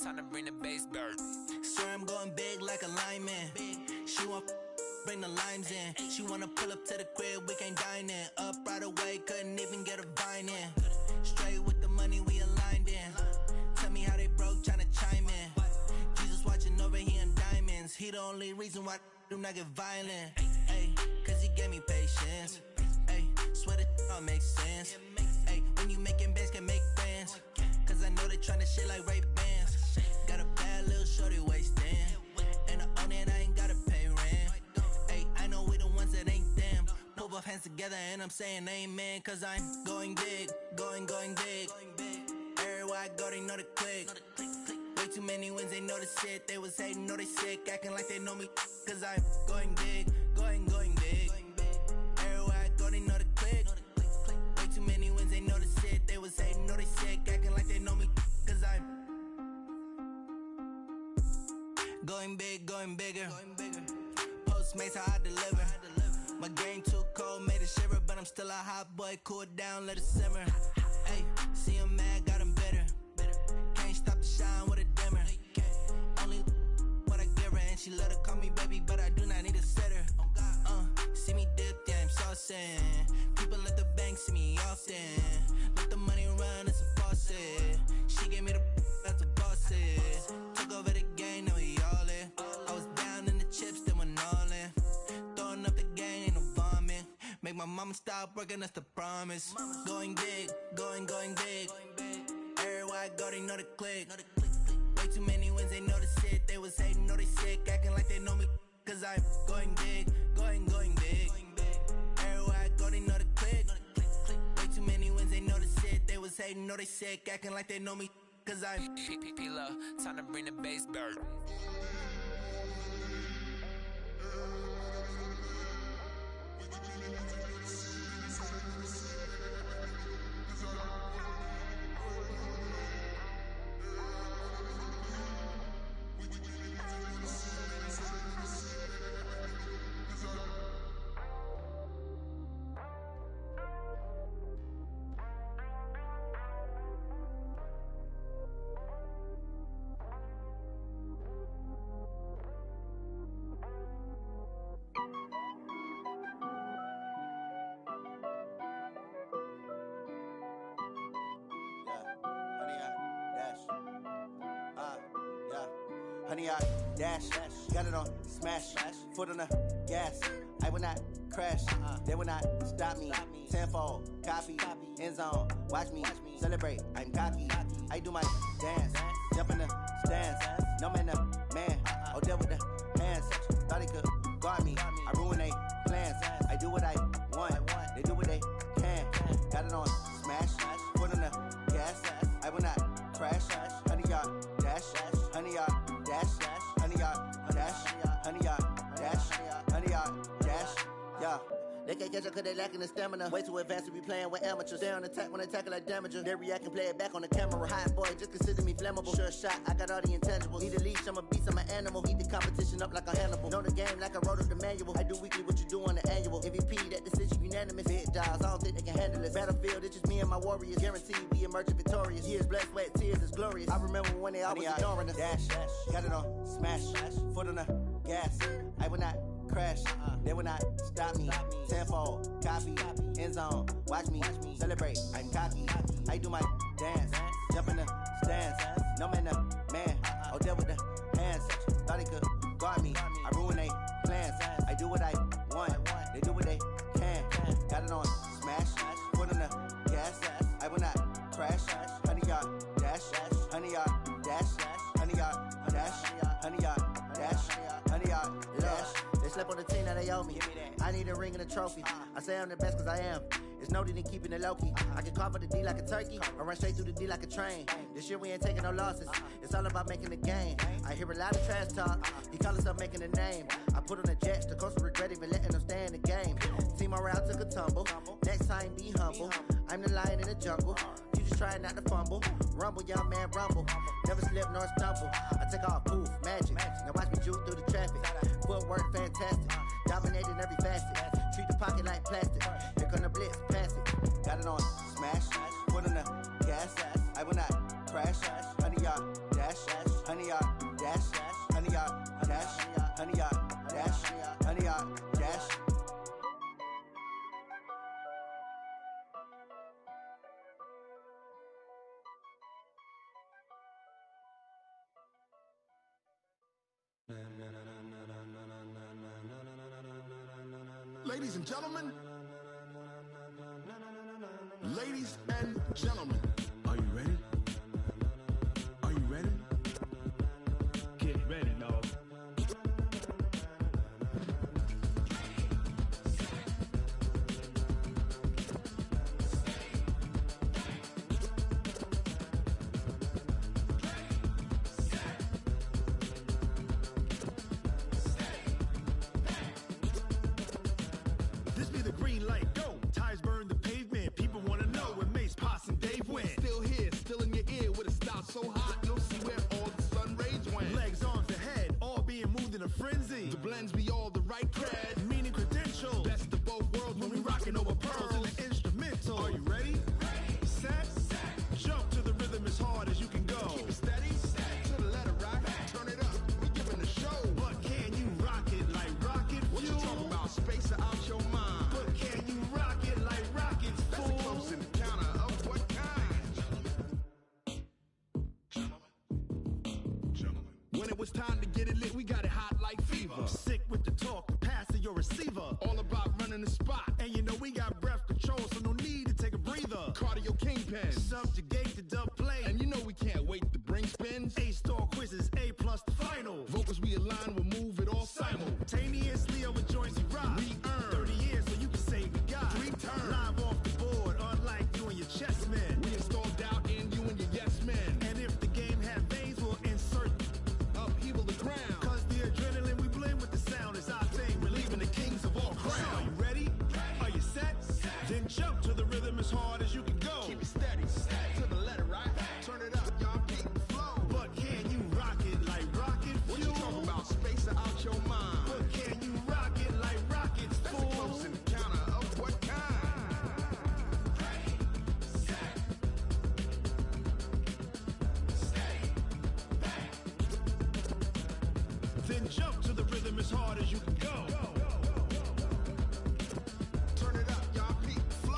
Time to bring the bass bird. Swear I'm going big like a lineman. She want bring the limes in. She wanna pull up to the crib, we can't dine in. Up right away, couldn't even get a vine in. Straight with the money we aligned in. Tell me how they broke, tryna chime in. Jesus watching over here in diamonds. He the only reason why I do not get violent. Ay, cause he gave me patience. Ay, swear that all makes sense. Ay, when you making bands, can make friends. Cause I know they tryna shit like Ray Bans. Got a bad little shorty wasting. And I own it, I ain't gotta pay rent. Ay, I know we the ones that ain't them. Pull both hands together and I'm saying amen. Cause I'm going big, going big. Everywhere I go, they know the click. Way too many wins, they know the shit. They was hating, know they sick, acting like they know me. Cause I'm going big, going big. Everywhere I go, they know the click. Way too many wins, they know the shit. They was hating, know they sick, acting like they know me. Cause I'm going big, going bigger. Postmates how I deliver. My game too cold, made it shiver. But I'm still a hot boy, cool it down, let it simmer. Hey, see him mad, got him bitter. Can't stop the shine with a dimmer. Only what I give her, and she let her call me baby, but I do not need a sitter. See me dip, yeah, I'm saucing. People at the bank see me often. Let the money run, it's a faucet. She gave me the that's a boss it. Took over the game, now we all in. I was down in the chips, then went all in. Throwing up the game, ain't no vomit. Make my mama stop working, that's the promise. Going big, going big. Everywhere I go, they know the click. Way too many wins, they know the shit. They was hating, know they sick, acting like they know me. Cause I'm going big, going big. Everywhere I go, they know the click. Way too many wins, they know the shit. They was hating, know they sick, acting like they know me. Cause I'm P-P-P-Love, time to bring the bass bird. 100-yard dash. Got it on smash. Foot on the gas. I will not crash. They will not stop me. Tenfold, copy, end zone. Watch me celebrate. I'm cocky. I do my dance. Jump in the stands. No man, the man. Oh, deal with the hands. Thought he could guard me. I ruin they plans. I do what I want. They do what they can. Got it on smash. Foot on the gas. I will not crash. 100-yard dash. 100-yard dash. 100-yard dash. 100-yard dash. 100-yard dash. Yeah. They can't catch up cause they lacking the stamina. Way too advanced to be playing with amateurs. Stay on attack when I tackle like damager. They react and play it back on the camera. Hot boy, just consider me flammable. Sure shot, I got all the intangibles. Need a leash, I'm a beast, I'm an animal. Heat the competition up like a Hannibal. Know the game like I wrote up the manual. I do weekly what you do on the annual. MVP, that decision unanimous. Big jobs, I don't think they can handle it. Battlefield, it's just me and my warriors. Guaranteed we emerge victorious. Years, blood, sweat, tears, it's glorious. I remember when they always ignoring us. Dash, got it on smash. Foot on the gas. I will not crash. They will not stop me. Tenfold, copy, end zone. Watch me celebrate. I'm cocky. I do my dance. Jump in the stands. No man, the man. Oh, deal with the hands. Thought he could guard me. I ruin they plans. I do what I want. They do what they can. Got it on smash. Foot on the gas. I will not crash. 100-yard dash. 100-yard dash. 100-yard dash. 100-yard dash. 100-yard dash. They slept on the team that they owe me. I need a ring and a trophy. I say I'm the best cause I am. It's noted in keeping it low-key. I can carve up the D like a turkey or run straight through the D like a train. This year we ain't taking no losses. It's all about making the game. I hear a lot of trash talk. He call himself making a name. I put on the jets. The coach will regret even letting them stay in the game. Team morale took a tumble. Next time be humble. I'm the lion in the jungle. You just trying not to fumble. Rumble, young man, rumble. Never slip nor stumble. I take off, poof, magic. Now watch me juke through the traffic. Footwork fantastic. Dominating every facet. Treat the pocket like plastic. Here come the blitz, pass it. Got it on smash. Foot on the gas. I will not crash. 100-yard dash. 100-yard dash. 100-yard dash. 100-yard dash. 100-yard dash. Ladies and gentlemen, ladies and gentlemen, are you ready? Are you ready? Get ready, dog. This be the green light, go. Tires burn the pavement. People wanna know when Mace, Potts, and Dave went. Still here, still in your ear with a style so hot, you'll see where all the sun rays went. Legs, arms, the head, all being moved in a frenzy. The blends be all the right cred, meaning credentials. Best of both worlds when we rockin' over pearls in the instrumental. Are you ready? Set, jump to the rhythm as hard as you can go. Keep it steady, to the letter right. Turn it up, we giving the show. But can you rock it like rocket fuel? What you talking about? Space out your mind. But can you rock it like rockets, fool? That's a close encounter of what kind? Gentlemen. When it was time to get it lit, we got it hot like fever. Sick with the talk, the pass to your receiver. All about running the spot. And you know we got breath control, so no need to take a breather. Cardio kingpin, subjugate the dub play. And you know we can't wait to bring spins. A-star quizzes, A+ the final. Vocals we align, we'll move it all simultaneously over joints we rock. We earn 30 years so you can say we got 3 turns. Live off the board, unlike you and your chess men. We install doubt in you and your yes men. And if the game had veins, we'll insert upheaval the ground. Cause the adrenaline we blend with the sound is our thing, relieving the kings of all crowns. So are you ready? Are you set? Then jump to the rhythm as hard as you can go. Keep it steady, to the letter right. Turn it up, y'all keep the flow. But can you rock it like rocket fuel? What you talking about? Space out your mind. But can you rock it like rockets, fool? That's a close encounter of what kind? Ready, set, steady, back. Then jump to the rhythm as hard as you can go. Turn it up, y'all keep the flow.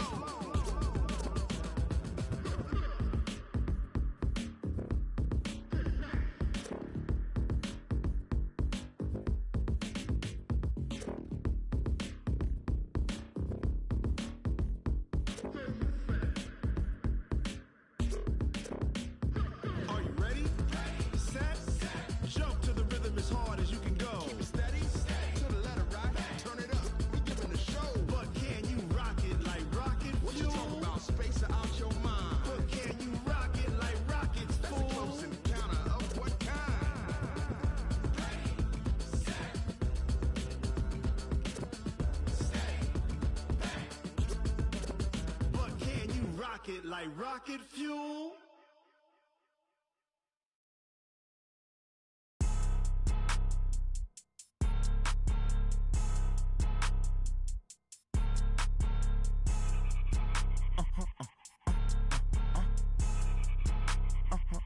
pocket like rocket fuel.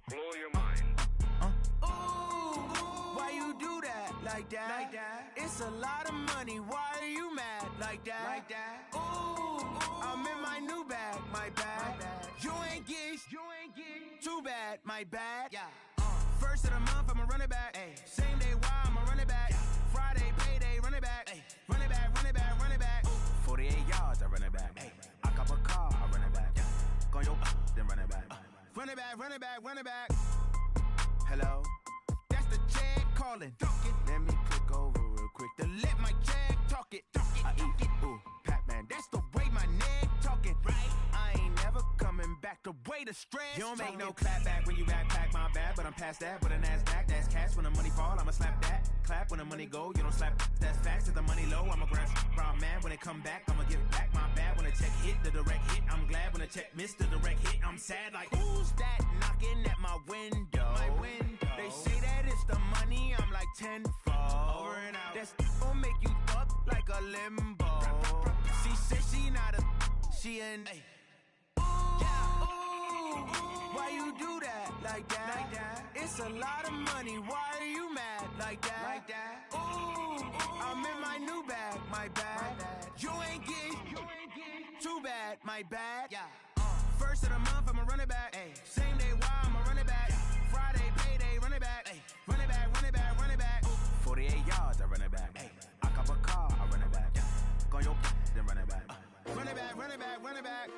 Blow your mind. Why you do that like that? Like that? It's a lot of money. Why are you mad like that? Like that? Ooh, I'm in my new bag, my bag. You ain't get too bad, my bad. Yeah. First of the month, I'ma run it back. Ay. Same day, why I'ma run it back. Friday, payday, run it back. Ay. Run it back, run it back, run it back. 48 yards, I run it back. Ay. I cop a car, I run it back. Yeah. Go your then run it back. Run it back, run it back, run it back. Hello, that's the Jag calling. Let me click over real quick to let my Jag talk it. I eat it, ooh, Pac-Man. That's the way my neck talking. Right, I ain't never coming back. The way the stress. You don't make no clap back when you backpack, my bad. But I'm past that with a NASDAQ. That's cash when the money fall. I'ma slap that. Clap when the money go. You don't slap. That's facts. If the money low, I'ma grab. Brown man when it come back, I'ma give back. My bad when the check hit the direct hit. I'm glad when the check missed the direct hit. I'm sad like who's that knocking at my window? My window. They say that it's the money. I'm like tenfold. Over and out. That's gon' make you up like a limbo. She said she not a. She an. Why you do that like that? Like that? It's a lot of money. Why are you mad like that? Like that? Ooh, I'm in my new bag, my bad. You ain't get too bad, my bad. Yeah. First of the month, I'ma run it back. Ay. Same day, why I'ma run it back. Friday, payday, run it back. Ay. Run it back, run it back, run it back. 48 yards, I run it back. Ay. I cop a car, I run it back. Yeah. Go your then run it back. Run it back, run it back, run it back.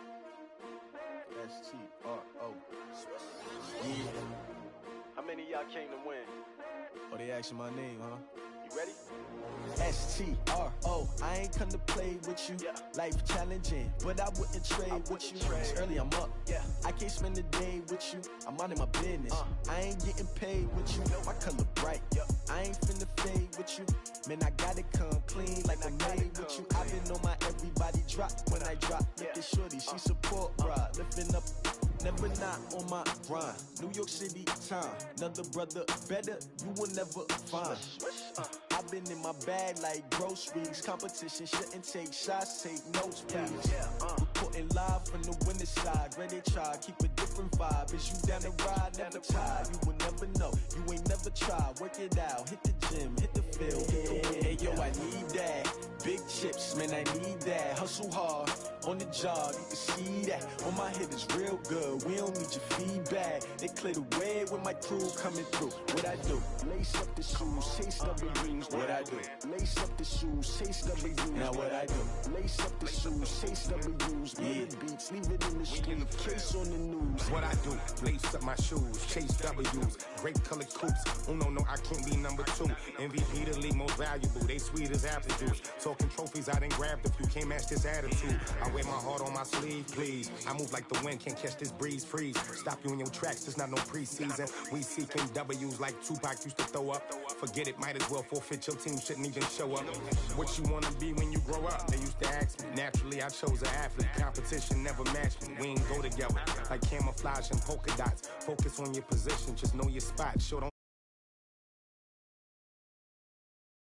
S-T-R-O. Yeah. How many of y'all came to win? Oh, they asking my name, huh? You ready? S-T-R-O. I ain't come to play with you. Yeah. Life challenging, but I wouldn't trade with you. It's early, I'm up. Yeah. I can't spend the day with you. I'm minding my business. I ain't getting paid with you. My color bright. I ain't finna fade with you. Man, I gotta come clean like I'm made with you. I've been on my everybody drop when I drop. Look at shorty, she support, bruh. Lifting up, never not on my grind. New York City time, another brother better, you will never find. I've been in my bag like groceries. Competition shouldn't take shots, take notes, please. Reporting live from the winning side. Ready to try, keep a different vibe. Is you down the ride, never tired. You will never know, you ain't never tried. Work it out, hit the gym, hit the field, hit the win. Hey yo, I need that. Big chips, man, I need that. Hustle hard, on the job, you can see that. On my hit is real good, we don't need your feedback. They clear the way with my crew coming through. What I do? Lace up the shoes, chase W's. What I do? Lace up the shoes, chase W's. Now what I do? Lace up the shoes, chase W's. Yeah. Beats, leave it in the street, case on the news. What I do? Lace up my shoes, chase W's. Great colored coops. Uno, no, I can't be number 2. MVP the league most valuable. They sweet as apple juice. Talking trophies, I done grabbed a few. Can't match this attitude. I wear my heart on my sleeve, please. I move like the wind, can't catch this breeze, freeze. Stop you in your tracks, it's not no preseason. We seeking W's like Tupac used to throw up. Forget it, might as well forfeit. Your team shouldn't even show up. What you wanna be when you grow up? They used to ask me. Naturally, I chose an athlete. Competition never matched me. We ain't go together like camouflage and polka dots. Focus on your position, just know your spot. Sure don't